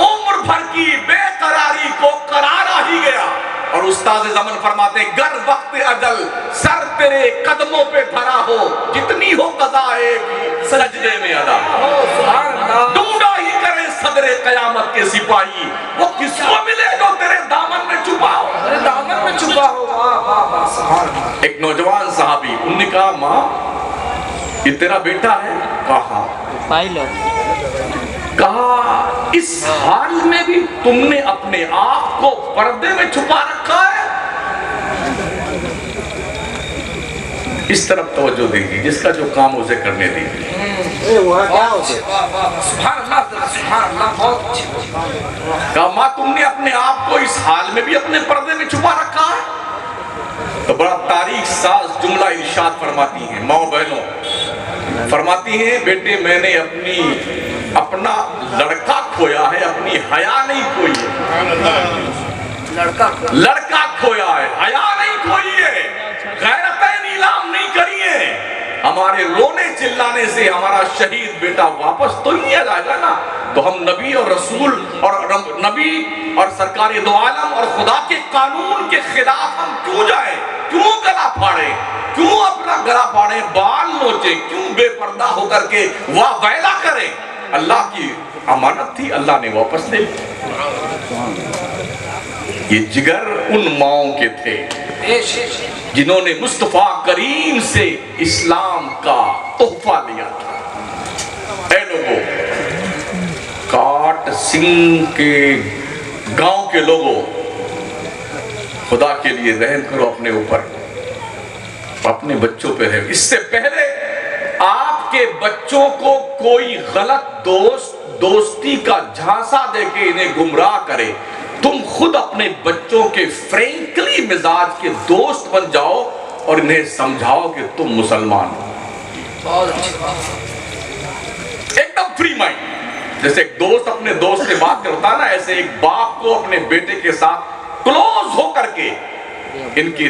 उम्र भर की बेकरारी को करारा ही गया। और उस्ताद ज़मन फरमाते गर वक्त अजल सर तेरे कदमों पे धरा हो, जितनी हो कज़ा एक सजदे में अदा, ढूंढा के सिपाही, वो किसको मिले जो तेरे दामन में छुपा हो?
अरे दामन में छुपा हो। वाह वाह वाह, सुभान।
एक नौजवान साहबी, उन्होंने कहा माँ ये तेरा बेटा है? कहा
पायलट।
कहा इस हाल में भी तुमने अपने आप को पर्दे में छुपा रखा है? इस तरफ तवज्जो दीजिए, जिसका जो काम उसे करने दीजिए।
वह क्या होते?
सुभान अल्लाह, सुभान अल्लाह, बहुत अच्छी।
कहा माँ तुमने अपने आप को इस हाल में भी अपने पर्दे में छुपा रखा है? तो बड़ा तारीख साज जुमला इरशाद फरमाती हैं माँ बहनों, फरमाती हैं बेटे मैंने अपना लड़का खोया है, अपनी हया नहीं खोई है। लड़का खोया है, हया नहीं खोई है, गैरतें नीलाम नहीं करी है। हमारे रोने चिल्लाने से हमारा शहीद बेटा वापस तो नहीं आ जाएगा ना। तो हम नबी और रसूल और नबी और सरकारी दो आलम और खुदा के कानून के खिलाफ हम क्यों जाए? क्यों गला फाड़े? क्यों अपना गला फाड़े, बाल नोचे? क्यों बेपर्दा होकर के वाह वैला करें? अल्लाह की अमानत थी, अल्लाह ने वापस ले ली। ये जिगर उन माओं के थे जिन्होंने मुस्तफा करीम से इस्लाम का तोहफा लिया था। ऐ लोगों, काट सिंह के गांव के लोगों, खुदा के लिए रहम करो अपने ऊपर, अपने बच्चों पे रहम। इससे पहले आपके बच्चों को कोई गलत दोस्ती का झांसा देके इन्हें गुमराह करे, तुम खुद अपने बच्चों के फ्रेंकली मिजाज के दोस्त बन जाओ और इन्हें समझाओ कि तुम मुसलमान हो। एकदम फ्री माइंड। जैसे एक दोस्त अपने दोस्त से बात करता है ना, ऐसे एक बाप को अपने बेटे के साथ क्लोज होकर के इनके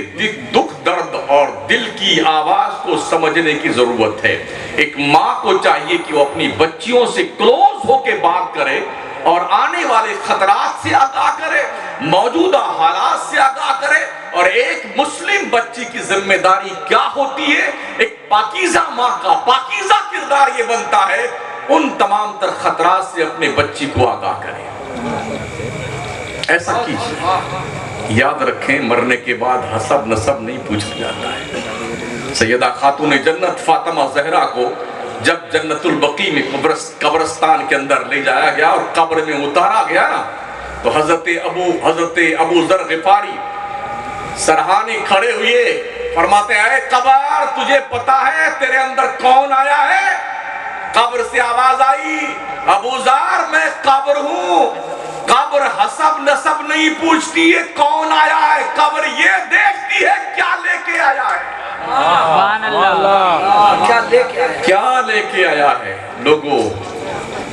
दुख दर्द और दिल की आवाज को समझने की जरूरत है। एक माँ को चाहिए कि वो अपनी बच्चियों से क्लोज होकर बात करे और आने वाले खतरात से आगाह करे, मौजूदा हालात से आगाह करे। और एक मुस्लिम बच्ची की जिम्मेदारी क्या होती है? एक पाकीज़ा माँ का पाकीज़ा किरदार ये बनता है, उन तमाम तर खतरात से अपने बच्ची को आगाह करे। ऐसा कीजिए। याद रखें, मरने के बाद हसब नसब नहीं पूछा जाता है। सैयदा खातून जन्नत फातिमा ज़हरा को जब जन्नतुल बकी में कब्रिस्तान के अंदर ले जाया गया और कब्र में उतारा गया ना, तो हजरत अबू ज़र ग़िफ़ारी सरहाने खड़े हुए, फरमाते हैं कब्र तुझे पता है तेरे अंदर कौन आया है? कब्र से आवाज आई, अबू ज़र मैं कब्र हूँ। कब्र हसब नसब नहीं पूछती है कौन आया है, कब्र ये देखती है क्या लेके आया है। क्या लेके आया है? लोगों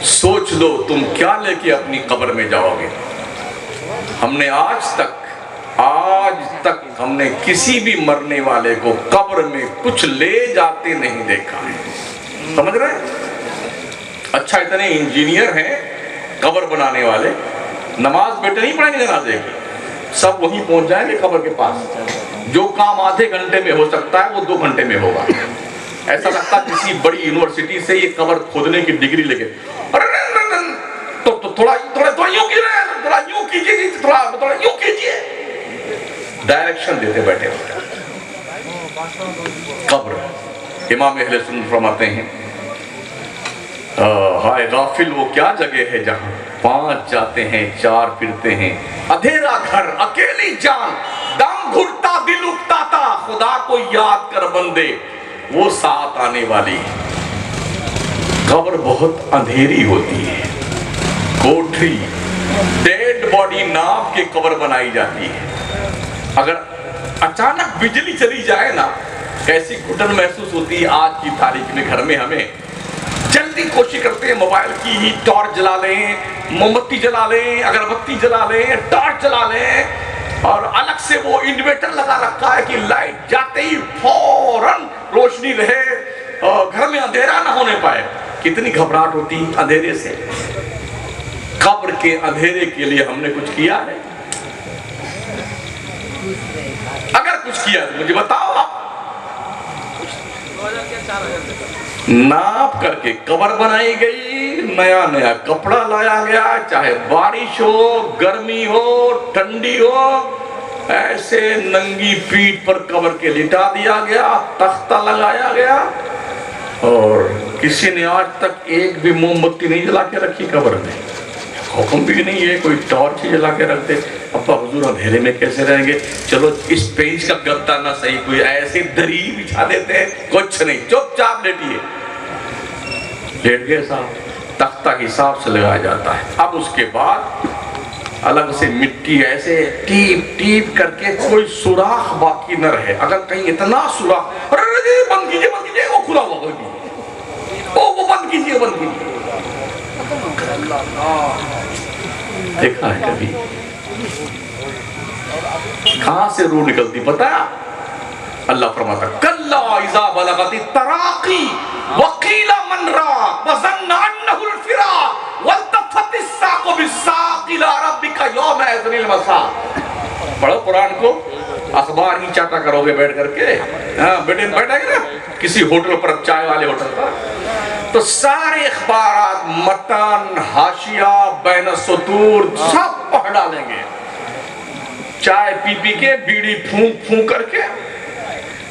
सोच लो तुम क्या लेके अपनी कब्र में जाओगे। हमने आज तक हमने किसी भी मरने वाले को कब्र में कुछ ले जाते नहीं देखा है। समझ रहे? अच्छा, इतने इंजीनियर हैं कब्र बनाने वाले, नमाज बेटे नहीं पढ़ेंगे जनाजे की, सब वहीं पहुंच जाएंगे कब्र के पास। जो काम आधे घंटे में हो सकता है वो 2 घंटे में होगा। ऐसा लगता है किसी बड़ी यूनिवर्सिटी से ये कब्र खोदने की डिग्री लेके, तो थोड़ा यूं कीजिए, थोड़ा यूं कीजिए, डायरेक्शन देते बैठे होते। कब्र, इमाम अहले सुन्नत फरमाते हैं, हाय गाफिल वो क्या जगह है जहां 5 जाते हैं 4 फिरते हैं, अंधेरा घर अकेली जान, दम घुटता दिल उकताता, खुदा को याद कर बंदे वो साथ आने वाली। कब्र बहुत अंधेरी होती है, कोठरी डेड बॉडी नाप के कब्र बनाई जाती है। अगर अचानक बिजली चली जाए ना, कैसी घुटन महसूस होती है। आज की तारीख में घर में हमें जल्दी कोशिश करते हैं मोबाइल की ही टॉर्च जला लें, मोमबत्ती जला लें, अगरबत्ती जला लें, टॉर्च जला लें, और अलग से वो इन्वर्टर लगा रखा है कि लाइट जाते ही फौरन रोशनी रहे और घर में अंधेरा ना होने पाए। कितनी घबराहट होती अंधेरे से। कब्र के अंधेरे के लिए हमने कुछ किया है? अगर कुछ किया तो मुझे बताओ आप। नाप करके कब्र बनाई गई नया नया कपड़ा लाया गया, चाहे बारिश हो, गर्मी हो, ठंडी हो, ऐसे नंगी पीठ पर कब्र के लिटा दिया गया, तख्ता लगाया गया, और किसी ने आज तक एक भी मोमबत्ती नहीं जला के रखी कब्र में। हुक्म भी नहीं है कोई टॉर्च जला के रख दे। अब्बा हुजूर अंधेरे में कैसे रहेंगे, चलो इस पेज का गद्दा ना सही, कोई ऐसी दरी बिछा देते हैं, कुछ नहीं, चुपचाप लेटिए। लेट गए साहब, तख्ता हिसाब से लगाया जाता है। अब उसके बाद अलग से मिट्टी ऐसे टीप टीप करके कोई सुराख बाकी न रहे। अगर कहीं इतना सुराख, अरे बंद कीजिए, वो खुला हुआ वो बंद कीजिए। देखा है कभी? कहां से रूह निकलती पता है? अल्लाह फरमाता कल्ला इज़ा बलगति तराकी वकीला मन राक वज़न्ना अन्नहुल फिराक वल्तफ़तिस साक़ु बिस्साक़ इला रब्बिका यौमइज़िनिल मसाक़। पढ़ो कुरान को, अखबार ही चाटा करोगे बैठ करके। हाँ बेटे बैठेंगे ना किसी होटल पर, चाय वाले होटल पर, तो सारे अखबार, मतन, हाशिया, बैन सुतूर सब पढ़ डालेंगे। चाय पी पी के, बीड़ी फूंक फूंक करके।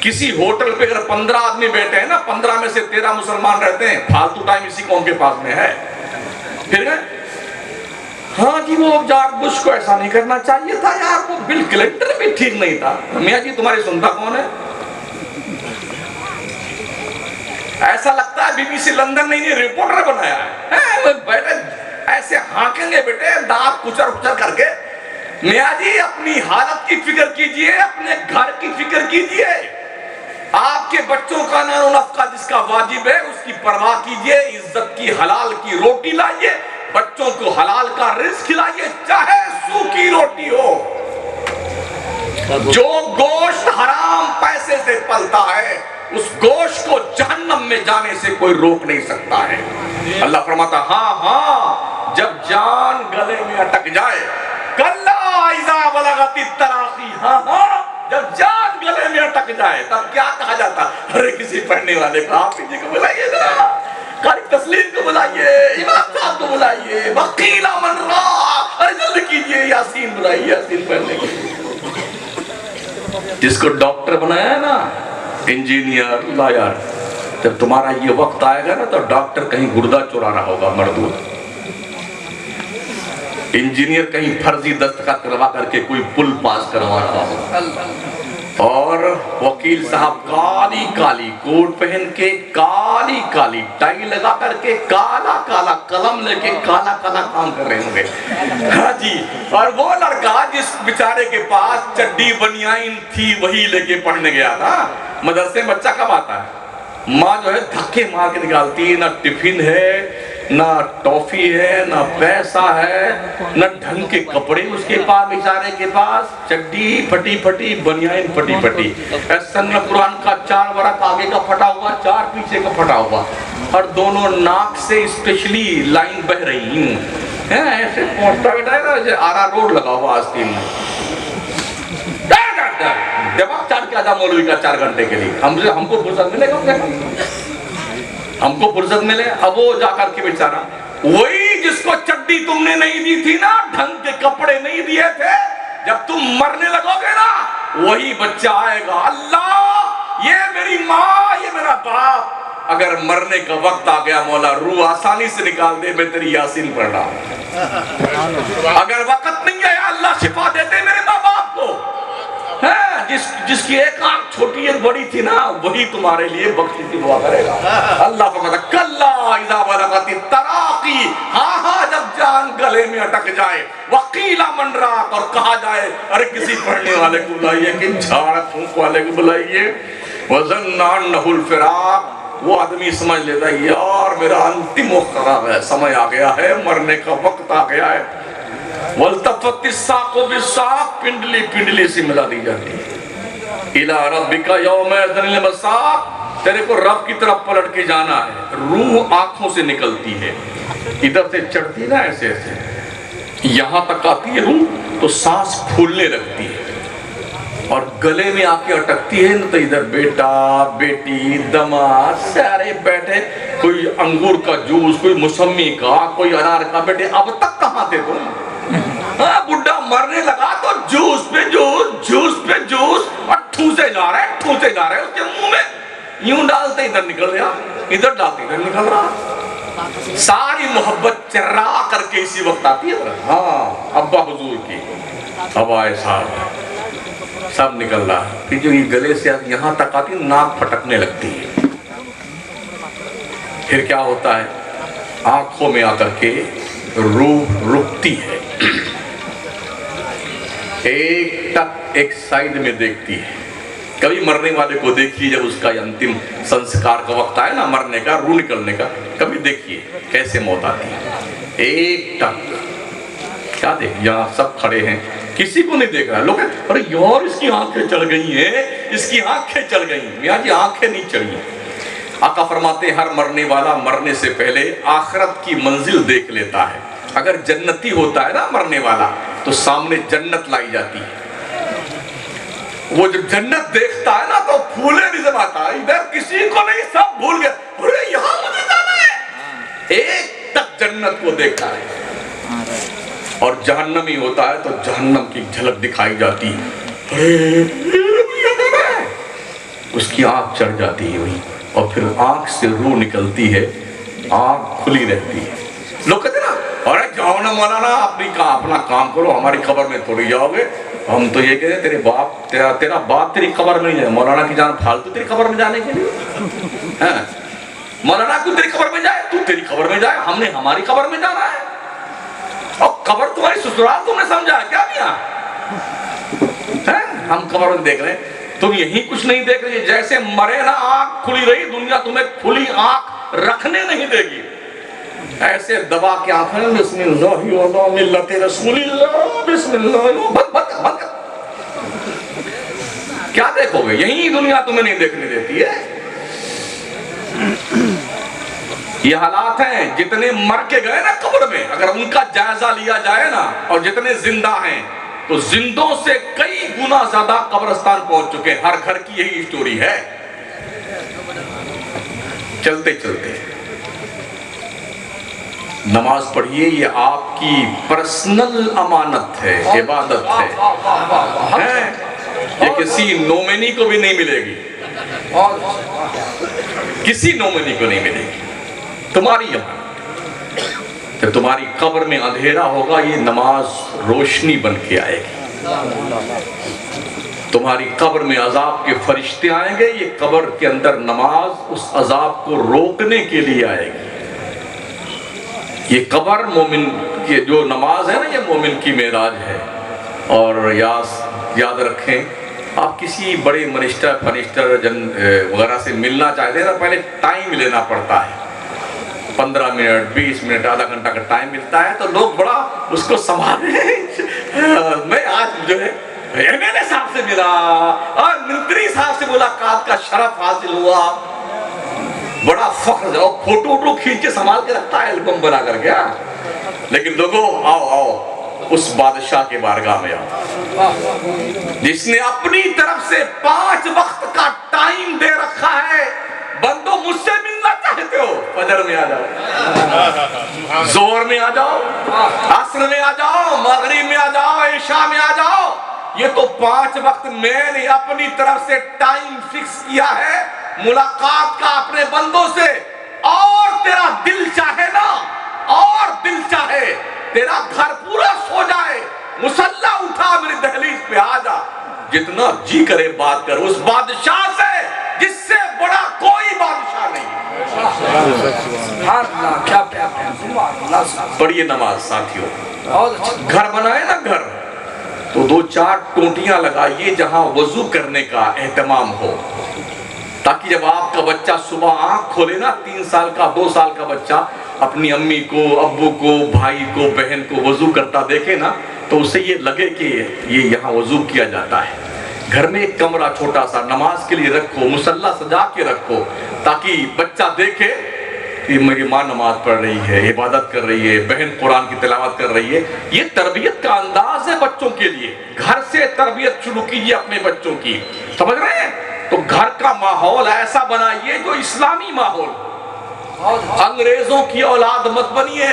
किसी होटल पे अगर 15 आदमी बैठे हैं ना, 15 में से 13 मुसलमान रहते हैं, फालतू टाइम इसी कौम के पास में है। फिर हाँ जी, वो जॉर्ज बुश को ऐसा नहीं करना चाहिए था यार, वो बिल क्लिंटन भी ठीक नहीं था। मियाँ जी तुम्हारी सुनता कौन है? ऐसा लगता है बीबीसी लंदन ने इन्हें रिपोर्टर बनाया है। बेटे ऐसे हाँकेंगे बेटे, दांत कुचर कुचर करके। मियाँ जी अपनी हालत की फिक्र कीजिए, अपने घर की फिक्र कीजिए, आपके बच्चों का नानो नफ्का जिसका वाजिब है उसकी परवाह कीजिए, इज्जत की हलाल की रोटी लाइए, बच्चों को हलाल का रिज़्क़ खिलाइए, चाहे सूखी रोटी हो। जो गोश्त हराम पैसे से पलता है, उस गोश्त को जहन्नम में जाने से कोई रोक नहीं सकता है। अल्लाह फरमाता हाँ, जब जान गले में अटक जाए, कल्ला इज़ा बलगति तराकी, हाँ, जब जान गले में अटक जाए तब क्या कहा जाता? अरे किसी पढ़ने वाले को आप जी को बुलाइए ना, कारी तस्लीम को बुलाइए, इमाम साहब को बुलाइए, वकीला मन राक, अरे जल्दी कीजिए, यासीन बुलाइए, यासीन पढ़ने के लिए। जिसको डॉक्टर बनाया है ना, इंजीनियर, लॉयर, जब तुम्हारा ये वक्त आएगा ना तो डॉक्टर कहीं गुर्दा चुरा रहा होगा मरदूद, इंजीनियर कहीं फर्जी दस्तखत करवा करके कोई पुल पास करवा रहा होगा, और वकील साहब काली काली कोट पहन के, काली काली टाई लगा करके, काला काला कलम लेके काला काला काम कर रहे होंगे। हाँ जी, और वो लड़का जिस बेचारे के पास चड्डी बनियाइन थी वही लेके पढ़ने गया था मदरसे, बच्चा कब आता है? माँ जो है धक्के मार के निकालती है, ना टिफिन है, ना टॉफी है, ना पैसा है, ना ढंग के कपड़े उसके पास, बेचारे के पास चड्डी फटी फटी, बनियाइन फटी फटी, सन्न कुरान का 4 वरक आगे का फटा हुआ, 4 पीछे का फटा हुआ, और दोनों नाक से स्पेशली लाइन बह रही है। ऐसे पहुंचता बेटा है ना, आरा रोड लगा हुआ आस्तीन में, दिमाग चाट के आजा मौलवी का 4 घंटे के लिए। हमको फुर्सत मिलेगा, हमको फुर्सत मिले। अब वो जाकर के बेचारा, वही जिसको चड्डी तुमने नहीं दी थी ना, ढंग के कपड़े नहीं दिए थे, जब तुम मरने लगोगे ना, वही बच्चा आएगा, अल्लाह ये मेरी माँ, ये मेरा बाप, अगर मरने का वक्त आ गया मौला रूह आसानी से निकाल दे, मैं तेरी यासीन पढ़ रहा हूं। अगर वक्त नहीं है अल्लाह शिफा दे दे मेरे माँ बाप को, है जिसकी एक आंख छोटी एक बड़ी थी ना, वही तुम्हारे लिए बख्शी की दुआ करेगा। अल्लाह फरमाता कल्ला इज़ा बलगति तराकी, हाँ, जब जान गले में अटक जाए, वकीला मन राक, और कहा जाए अरे किसी पढ़ने वाले को बुलाइए, कि झाड़ फूंक वाले को बुलाइए, वज़न्ना अन्नहुल फिराक, वो आदमी समझ लेता है यार मेरा अंतिम वक्त खराब है, समय आ गया है, मरने का वक्त आ गया है। वल्तफ़तिस साक़ु बिस्साक़, पिंडली पिंडली से मिला दी जाती है। इला रब्बिका यौमइज़िनिल मसाक़, तेरे को रब की तरफ पलट के जाना है। रूह आंखों से निकलती है, इधर से चढ़ती ना ऐसे ऐसे, यहां तक आती है रूह, तो सांस फूलने लगती है, और गले में आके अटकती है ना, तो इधर बेटा बेटी दामाद सारे बैठे, कोई अंगूर का जूस, कोई मौसमी का, कोई अनार का। बेटे अब तक कहाँ थे तुम? बुढ़ा मरने लगा तो जूस पे जूस, जूस पे जूस, और ठूसे जा रहे उसके मुंह में। यूं डालते इधर निकल गया, इधर डालते इधर निकल रहा। सारी मोहब्बत चर्रा करके इसी वक्त आती है। हाँ, अब्बा हुजूर की हवाए साहब सब निकल रहा। फिर जो ये गले से यहाँ तक आती, नाक फटकने लगती है। फिर क्या होता है, आंखों में आकर के रूह रुकती है, एक टक एक साइड में देखती है। कभी मरने वाले को देखिए, जब उसका अंतिम संस्कार का वक्त आए ना, मरने का, रूह निकलने का, कभी देखिए कैसे मौत आती है। एक टक क्या देख, यहाँ सब खड़े हैं, किसी को नहीं देख रहा। लोग अरे यार इसकी आंखें चढ़ गई हैं, इसकी आंखें चढ़ गई। मियां जी आंखें नहीं चढ़ी। आका फरमाते हैं, हर मरने वाला मरने से पहले आखिरत की मंजिल देख लेता है। अगर जन्नती होता है ना मरने वाला, तो सामने जन्नत लाई जाती है। वो जब जन्नत देखता है ना, तो फूले नहीं समाता, इधर किसी को नहीं, सब भूल गया, अरे यहाँ मुझे जाना है। एक तक जन्नत को देखता है। और जहन्नमी होता है तो जहन्नम की झलक दिखाई जाती है, उसकी आंख चढ़ जाती है वही, और फिर आंख से रूह निकलती है, आंख खुली रहती है। लोग कहते ना, अरे जाओ ना मौलाना, अपना काम करो, हमारी खबर में थोड़ी जाओगे। हम तो ये कहते तेरे बाप तेरा बाप तेरी खबर में नहीं जाए। मौलाना की जान फालतू तेरी खबर में जाने के लिए है। मौलाना तू तेरी खबर में जाए, तू तेरी खबर में जाए, हमने हमारी खबर में जाना है। और खबर तुम्हारी ससुराल तुमने समझा क्या मियां? हम खबर में देख रहे हैं, तुम यही कुछ नहीं देख रही। जैसे मरे ना, आंख खुली रही, दुनिया तुम्हें खुली आंख रखने नहीं देगी। ऐसे दबा के आंखें, बिस्मिल्लाह व मिल्लत रसूलिल्लाह, बिस्मिल्लाह, बंद। क्या देखोगे? यही दुनिया तुम्हें नहीं देखने देती है। ये हालात हैं। जितने मर के गए ना कब्र में, अगर उनका जायजा लिया जाए ना, और जितने जिंदा हैं, तो जिंदों से कई गुना ज्यादा कब्रिस्तान पहुंच चुके हैं। हर घर की यही स्टोरी है। चलते चलते नमाज पढ़िए, ये आपकी पर्सनल अमानत है, इबादत है। ये किसी नोमिनी को भी नहीं मिलेगी, किसी नोमिनी को नहीं मिलेगी, तुम्हारी अमानत। तो तुम्हारी कब्र में अंधेरा होगा, ये नमाज रोशनी बन के आएगी। तुम्हारी कब्र में अजाब के फरिश्ते आएंगे, ये कब्र के अंदर नमाज उस अजाब को रोकने के लिए आएगी। ये कब्र मोमिन की जो नमाज है ना, ये मोमिन की मेराज है। और याद रखें, आप किसी बड़े मिनिस्टर फनिस्टर वगैरह से मिलना चाहते हैं ना, पहले टाइम लेना पड़ता है। 15 मिनट 20 मिनट आधा घंटा का टाइम मिलता है, तो लोग बड़ा उसको संभाले। मैं आज जो है एमएलए साहब से मिला और मंत्री साहब से मुलाकात का शरफ हासिल हुआ, बड़ा फख्र, और फोटो खींच के संभाल के रखता है एल्बम बना कर। क्या लेकिन लोगों, आओ उस बादशाह के बारगाह में आओ, जिसने अपनी तरफ से 5 वक्त का टाइम दे रखा है। बंदो, मुझसे मिलना चाहते हो, फजर में आ जाओ, जोहर में आ जाओ, असर में आ जाओ, मगरिब में आ जाओ, इशा में आ जाओ। ये तो 5 वक्त मैंने अपनी तरफ से टाइम फिक्स किया है मुलाकात का अपने बंदों से। और तेरा दिल चाहे ना, और दिल चाहे तेरा घर पूरा सो जाए, मुसल्ला उठा मेरी दहलीज पे आ जा, जितना जी करे बात कर उस बादशाह से जिससे बड़ा कोई बादशाह नहीं। पढ़िए नमाज साथियों। घर बनाए ना घर, तो 2-4 टोटियां लगाइए जहां वजू करने का एहतमाम हो, ताकि जब आपका बच्चा सुबह आंख खोले ना, 3 साल का 2 साल का बच्चा अपनी अम्मी को, अब्बू को, भाई को, बहन को वजू करता देखे ना, तो उसे ये लगे कि ये यहाँ वजू किया जाता है। घर में एक कमरा छोटा सा नमाज के लिए रखो, मुसल्ला सजा के रखो, ताकि बच्चा देखे कि मेरी माँ नमाज पढ़ रही है, इबादत कर रही है, बहन कुरान की तिलावत कर रही है। ये तरबियत का अंदाज है बच्चों के लिए। घर से तरबियत शुरू कीजिए अपने बच्चों की, समझ रहे हैं? तो घर का माहौल ऐसा बनाइए जो इस्लामी माहौल। अंग्रेजों की औलाद मत बनिए,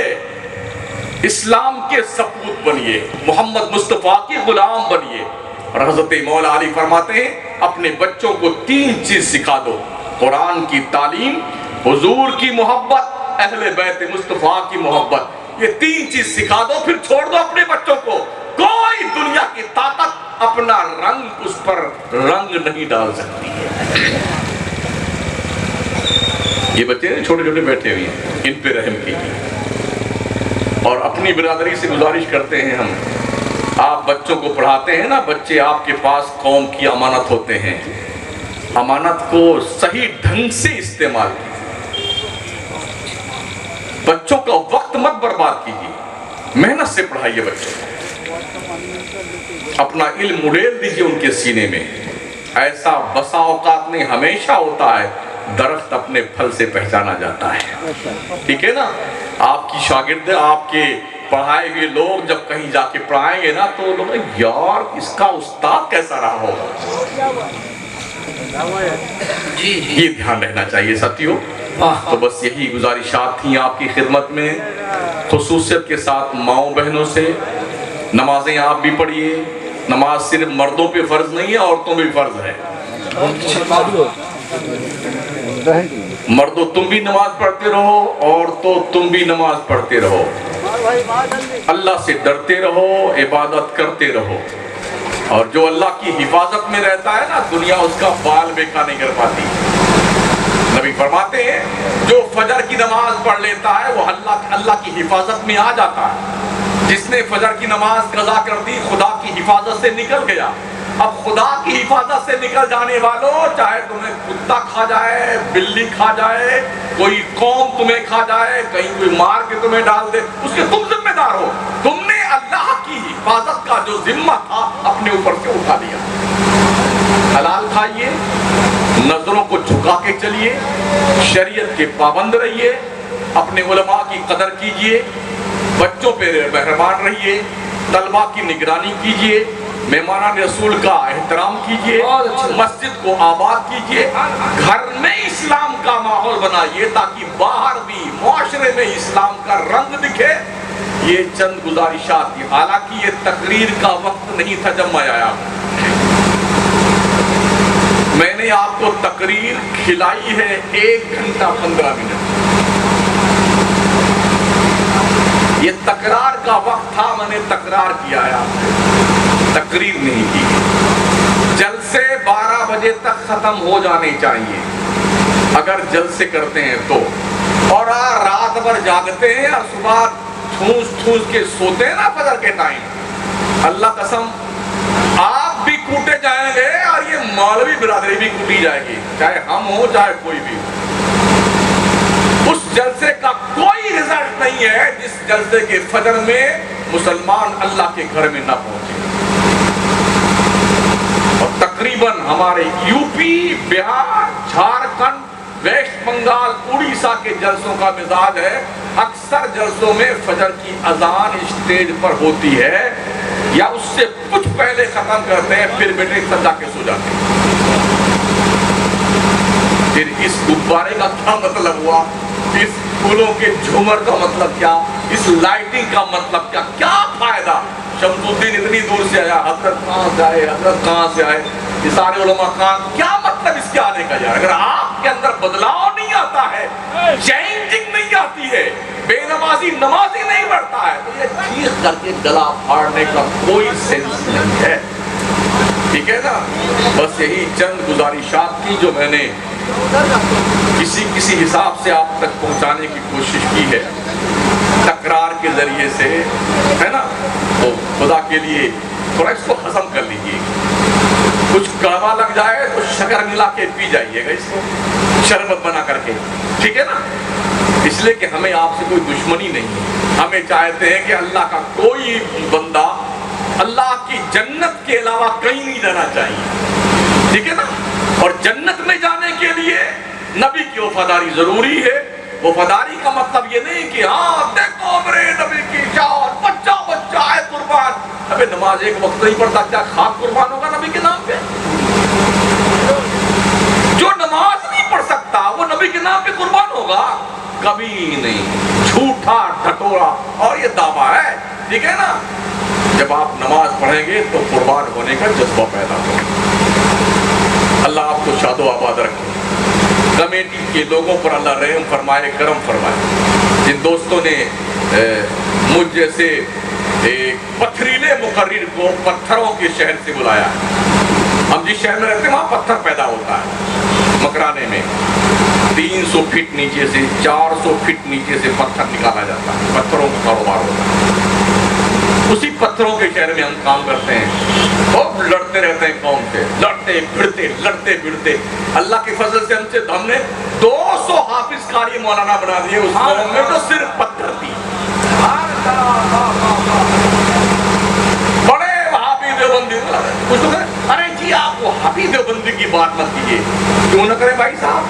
इस्लाम के सपूत बनिए, मोहम्मद मुस्तफा के गुलाम बनिए। और हजरत मौला अली फरमाते हैं अपने बच्चों को 3 चीज सिखा दो, कुरान की तालीम, हुजूर की मोहब्बत, अहले बैत मुस्तफा की मोहब्बत। ये 3 चीज सिखा दो, फिर छोड़ दो अपने बच्चों को। कोई दुनिया की ताकत अपना रंग उस पर रंग नहीं डाल सकती है। ये बच्चे छोटे छोटे बैठे हुए हैं, इन पे रहम कीजिए। और अपनी बिरादरी से गुजारिश करते हैं हम, आप बच्चों को पढ़ाते हैं ना, बच्चे आपके पास कौम की अमानत होते हैं। अमानत को सही ढंग से इस्तेमाल कीजिए। बच्चों का वक्त मत बर्बाद कीजिए, मेहनत से पढ़ाइए बच्चों को। अपना इल्म उड़ेल दीजिए उनके सीने में। ऐसा बसा औकात नहीं हमेशा होता है, दरख्त अपने फल से पहचाना जाता है। ठीक है ना? आपकी शागिर्द, आपके पढ़ाए हुए लोग जब कहीं जाके पढ़ाएंगे ना, तो लोग यार इसका उस्ताद कैसा रहा होगा। ये ध्यान रहना चाहिए साथियों। तो बस यही गुजारिशात थी आपकी खिदमत में, खुसूसियत के साथ माओ बहनों से। नमाजें आप भी पढ़िए। नमाज सिर्फ मर्दों पे फर्ज नहीं है, औरतों पे भी फर्ज है। मर्दों तुम भी नमाज पढ़ते रहो, औरतों तुम भी नमाज पढ़ते रहो, अल्लाह से डरते रहो, इबादत करते रहो। और जो अल्लाह की हिफाजत में रहता है ना, दुनिया उसका बाल बेका नहीं कर पाती। नबी फरमाते हैं जो फजर की नमाज पढ़ लेता है वो अल्लाह की हिफाजत में आ जाता है। जिसने फजर की नमाज कज़ा कर दी, खुदा की हिफाजत से निकल गया। अब खुदा की हिफाजत से निकल जाने वालों, चाहे तुम्हें कुत्ता खा जाए, बिल्ली खा जाए, कोई कौम तुम्हें खा जाए, कहीं कोई मार के तुम्हें डाल दे, उसके तुम जिम्मेदार हो। तुमने अल्लाह की हिफाजत का जो जिम्मा था अपने ऊपर से उठा लिया। हलाल खाइए, नजरों को झुका के चलिए, शरीयत के पाबंद रहिए, अपने उलमा की कदर कीजिए, बच्चों पे मेहरबान रहिए, तलबा की निगरानी कीजिए, मेहमान रसूल का एहतराम कीजिए, मस्जिद को आबाद कीजिए, घर में इस्लाम का माहौल बनाइए ताकि बाहर भी मुआशरे में इस्लाम का रंग दिखे। ये चंद गुजारिशात थी। हालांकि ये तकरीर का वक्त नहीं था जब मैं आया, मैंने आपको तकरीर खिलाई है 1 घंटा 15 मिनट। ये तकरार का वक्त था, मैंने तकरार किया है आपसे, तकरीर नहीं की। जलसे 12 बजे तक खत्म हो जाने चाहिए अगर जलसे करते हैं तो। और रात भर जागते हैं और सुबह ठूस के सोते हैं ना फजर के टाइम, अल्लाह कसम आप भी कूटे जाएंगे और ये मौलवी बिरादरी भी कूटी जाएगी, चाहे हम हो चाहे कोई भी। उस जलसे का कोई रिजल्ट नहीं है जिस जलसे के फजर में मुसलमान अल्लाह के घर में ना पहुंचे। और तकरीबन हमारे यूपी, बिहार, झारखंड, वेस्ट बंगाल, उड़ीसा के जलसों का मिजाज है, अक्सर जलसों में फजर की अजान स्टेज पर होती है या उससे कुछ पहले खत्म करते हैं, फिर बेटे सब जाके सो जाते हैं। फिर इस गुब्बारे का क्या मतलब हुआ, इस फूलों के झूमर का मतलब क्या, इस लाइटिंग का मतलब क्या, क्या फायदा। शमसुद्दीन इतनी दूर से आया, हजरत कहाँ से आए, हजरत कहाँ से आए, ये सारे उलमा कहाँ, क्या मतलब इसके आने का यार। अगर आपके अंदर बदलाव नहीं आता है, चेंजिंग नहीं आती है, बेनमाजी नमाजी नहीं बढ़ता है, तो ये चीख करके गला फाड़ने का कोई सेंस नहीं है। ठीक है ना? बस यही चंद गुजारिशात थी जो मैंने किसी हिसाब से आप तक पहुंचाने की कोशिश की है, तकरार के जरिए से, है ना? तो खुदा के लिए थोड़ा इसको हजम कर लीजिए। कुछ कड़वा लग जाए तो शक्कर मिला के पी जाइएगा इसको, शरबत बना करके, ठीक है ना? इसलिए कि हमें आपसे कोई दुश्मनी नहीं है। हमें चाहते हैं कि अल्लाह का कोई बंदा अल्लाह की जन्नत के अलावा कहीं नहीं जाना चाहिए, ठीक है ना? और जन्नत में जाने के लिए नबी की वफादारी जरूरी है, वफादारी का मतलब ये नहीं कि हाँ देखो मेरे नबी की जान, बच्चा बच्चा है कुर्बान। अबे नमाज एक वक्त नहीं पढ़ता, क्या खाक कुर्बान होगा नबी के नाम पे? जो नमाज नहीं पढ़ सकता वो नबी के नाम पे कुर्बान होगा? कभी नहीं। झूठा ढटोरा और ये दावा है, ठीक है ना। जब आप नमाज पढ़ेंगे तो कुर्बान होने का जज्बा पैदा होगा। अल्लाह आपको शादो आबाद रखे। कमेटी के लोगों पर अल्लाह रहम फरमाए, करम फरमाए। जिन दोस्तों ने मुझ जैसे एक पथरीले मुकर्रिर को पत्थरों के शहर से बुलाया। हम जिस शहर में रहते हैं वहाँ पत्थर पैदा होता है। मकराने में 300 फीट नीचे से 400 फीट नीचे से पत्थर निकाला जाता है। पत्थरों का कारोबार होता है। उसी पत्थरों के शहर में हम काम करते हैं और लड़ते रहते हैं कौम से, लड़ते भिड़ते। अल्लाह के फजल से हमने 200 हाफिज कारी मौलाना बना दिए उस कौम में, तो सिर्फ पत्थर थी। बड़े वहाबी देवबंदी कुछ तो कहे, अरे जी आप वहाबी देवबंदी की बात मत कीजिए। क्यों न करे भाई साहब?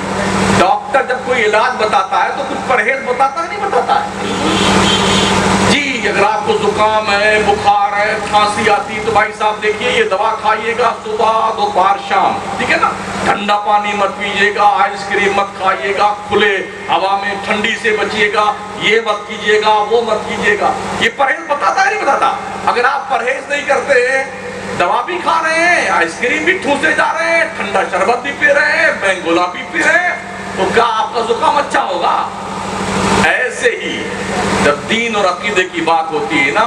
डॉक्टर जब कोई इलाज बताता है तो कुछ परहेज बताता है, नहीं बताता है जी। अगर आपको जुकाम है, बुखार है, खांसी आती तो भाई साहब देखिए ये दवा खाइएगा सुबह दोपहर शाम, ठीक है ना। ठंडा पानी मत पीजिएगा, आइसक्रीम मत खाइएगा, खुले हवा में ठंडी से बचिएगा, ये मत कीजिएगा, वो मत कीजिएगा। ये परहेज बताता है, नहीं बताता? अगर आप परहेज नहीं करते, दवा भी खा रहे हैं, आइसक्रीम भी ठूसे जा रहे हैं, ठंडा शरबत भी पी रहे हैं, मैंगोला भी पी रहे हैं, तो क्या आपका जुकाम अच्छा होगा? ऐसे ही जब दीन और अकीदे की बात होती है ना,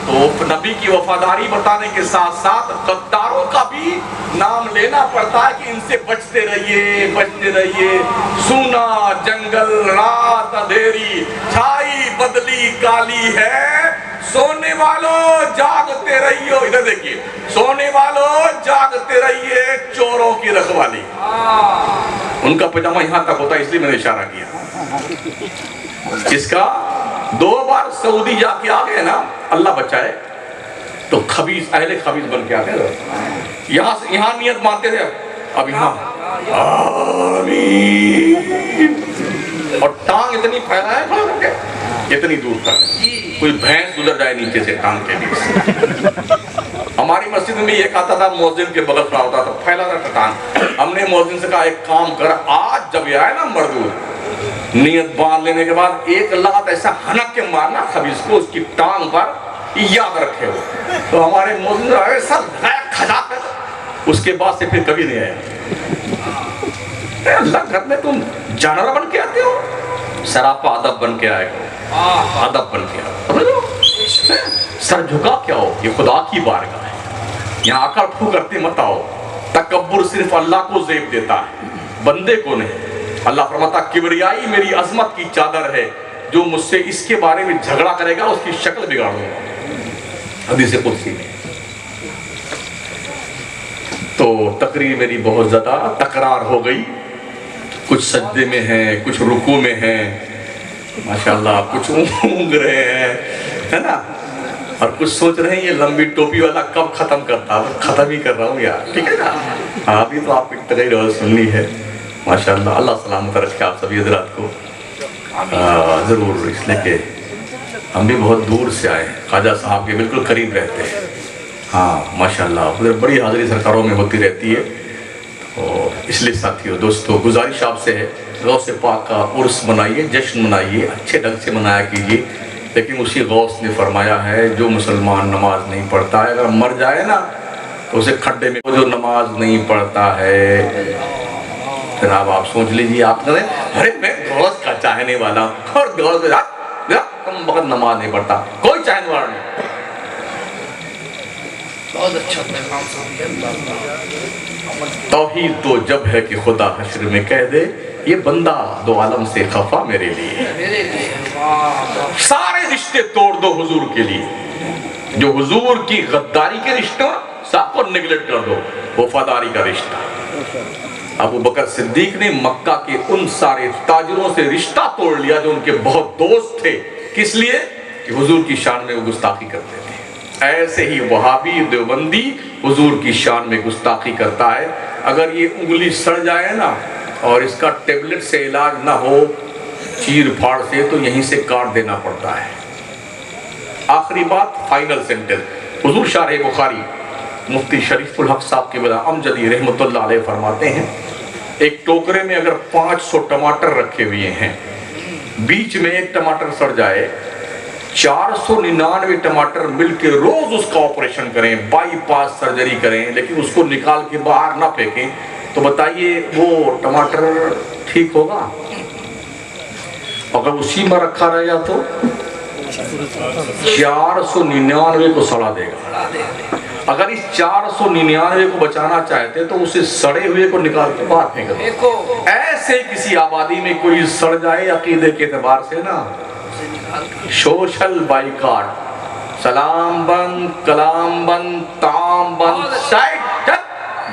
तो नबी की वफादारी बताने के साथ साथ गद्दारों का भी नाम लेना पड़ता है कि इनसे बचते रहिए, बचते रहिए। सूना जंगल रात अंधेरी, छाई बदली काली है, सोने वालों जागते रहिए। इधर देखिए, सोने वालों जागते रहिए, चोरों की रखवाली। उनका पजामा यहाँ तक होता है, इसलिए मैंने इशारा किया। जिसका 2 बार सऊदी जाके आ गए ना, अल्लाह बचाए, तो खबीस अहले खबीस बन के आते थे। यहाँ नियत मानते थे, अब यहाँ आमीन, और टांग इतनी फैलाए इतनी दूर तक कोई भैंस गुजर जाए नीचे से टांग के बीच। हमारी मस्जिद में ये कहता था, मुअज्जिन के बगल खड़ा होता था, फैला था टांग। हमने मुअज्जिन से कहा एक काम कर, आज जब आए ना मरदूर, नियत बांध लेने के बाद एक लात ऐसा हनक के मारना खबीस को, उसकी टांग पर याद रखे हो। तो हमारे मुअज्जिन ऐसा खजा कर, उसके बाद से फिर कभी नहीं आया। अल्लाह घर में तुम जानवर बन के आते हो, सरापा अदब बन के आए हो, अदब बन के आओ। सर झुका क्या हो, ये खुदा की बारगाह है, यहाँ आकर फू करते मत आओ। तकब्बुर सिर्फ अल्लाह को ज़ेब देता है, बंदे को नहीं। अल्लाह फरमाता किबरियाई मेरी अजमत की चादर है, जो मुझसे इसके बारे में झगड़ा करेगा उसकी शक्ल बिगाड़ दूंगा। हदीस कुदसी में। तो तकरीर मेरी बहुत ज्यादा तकरार हो गई, कुछ सजदे में है, कुछ रुकू में है, माशाल्लाह, कुछ ऊँग रहे हैं, है ना, और कुछ सोच रहे हैं ये लंबी टोपी वाला कब खत्म करता। खत्म ही कर रहा हूँ यार, ठीक है ना। अभी तो आपकी तकरीर सुननी है, माशाल्लाह। अल्लाह सलामत रखे आप सभी हज़रात को ज़रूर, इसलिए कि हम भी बहुत दूर से आए, ख्वाजा साहब के बिल्कुल करीब रहते हैं। हाँ माशाल्लाह, उधर बड़ी हाज़िरी सरकारों में होती रहती है। तो इसलिए साथियों दोस्तों, गुजारिश आपसे है, गौस पाक का उर्स मनाइए, जश्न मनाइए, अच्छे ढंग से मनाया कीजिए। लेकिन उसी गौस ने फरमाया है, जो मुसलमान नमाज नहीं पढ़ता है, अगर मर जाए ना तो उसे खड्डे में, जो नमाज नहीं पढ़ता है, जनाब आप सोच लीजिए, आप करें अरे मैं गौस का चाहने वाला हूँ, और गौस कम वक्त नमाज नहीं पढ़ता, कोई चाहने वाला नहीं।
बहुत अच्छा
तौहीद तो जब है कि खुदा हश्र में कह दे, ये बंदा दो आलम से खफा मेरे लिए। सारे रिश्ते तोड़ दो हुजूर के लिए। जो हुजूर की गद्दारी के रिश्ते सबको निगलेक्ट कर दो, वफादारी का रिश्ता। अबू बकर सिद्दीक ने मक्का के उन सारे ताजिरों से रिश्ता तोड़ लिया जो उनके बहुत दोस्त थे। किस लिए? कि हुजूर की शान में वो गुस्ताखी करते थे। ऐसे ही वहाबी देवबंदी हुजूर की शान में गुस्ताखी करता है। अगर ये उंगली सड़ जाए ना और इसका टेबलेट से इलाज ना हो चीर फाड़ से तो यहीं से काट देना पड़ता है। आखिरी बात, फाइनल सेंटेंस, हुजूर शारह बुखारी मुफ्ती शरीफुल हक साहब के बदा अमजदी रहमतुल्लाह अलैह फरमाते हैं, एक टोकरे में अगर 500 टमाटर रखे हुए हैं, बीच में एक टमाटर सड़ जाए, 499 टमाटर मिलके रोज उसका ऑपरेशन करें, बाईपास सर्जरी करें, लेकिन उसको निकाल के बाहर ना फेंकें, तो बताइए वो टमाटर ठीक होगा? अगर उसी में रखा रहेगा तो 499 को सड़ा देगा। अगर इस 499 को बचाना चाहते तो उसे सड़े हुए को निकाल के बाहर फेंक दो। ऐसे किसी आबादी में कोई सड़ जाए अकीदे के एतबार से ना, सोशल बाइकाट, सलाम बंद, कलाम बंद, ताम बंद, साइड,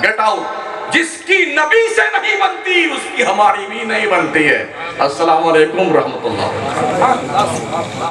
गेट आउट। जिसकी नबी से नहीं बनती उसकी हमारी भी नहीं बनती है। अस्सलाम वालेकुम रहमतुल्लाह।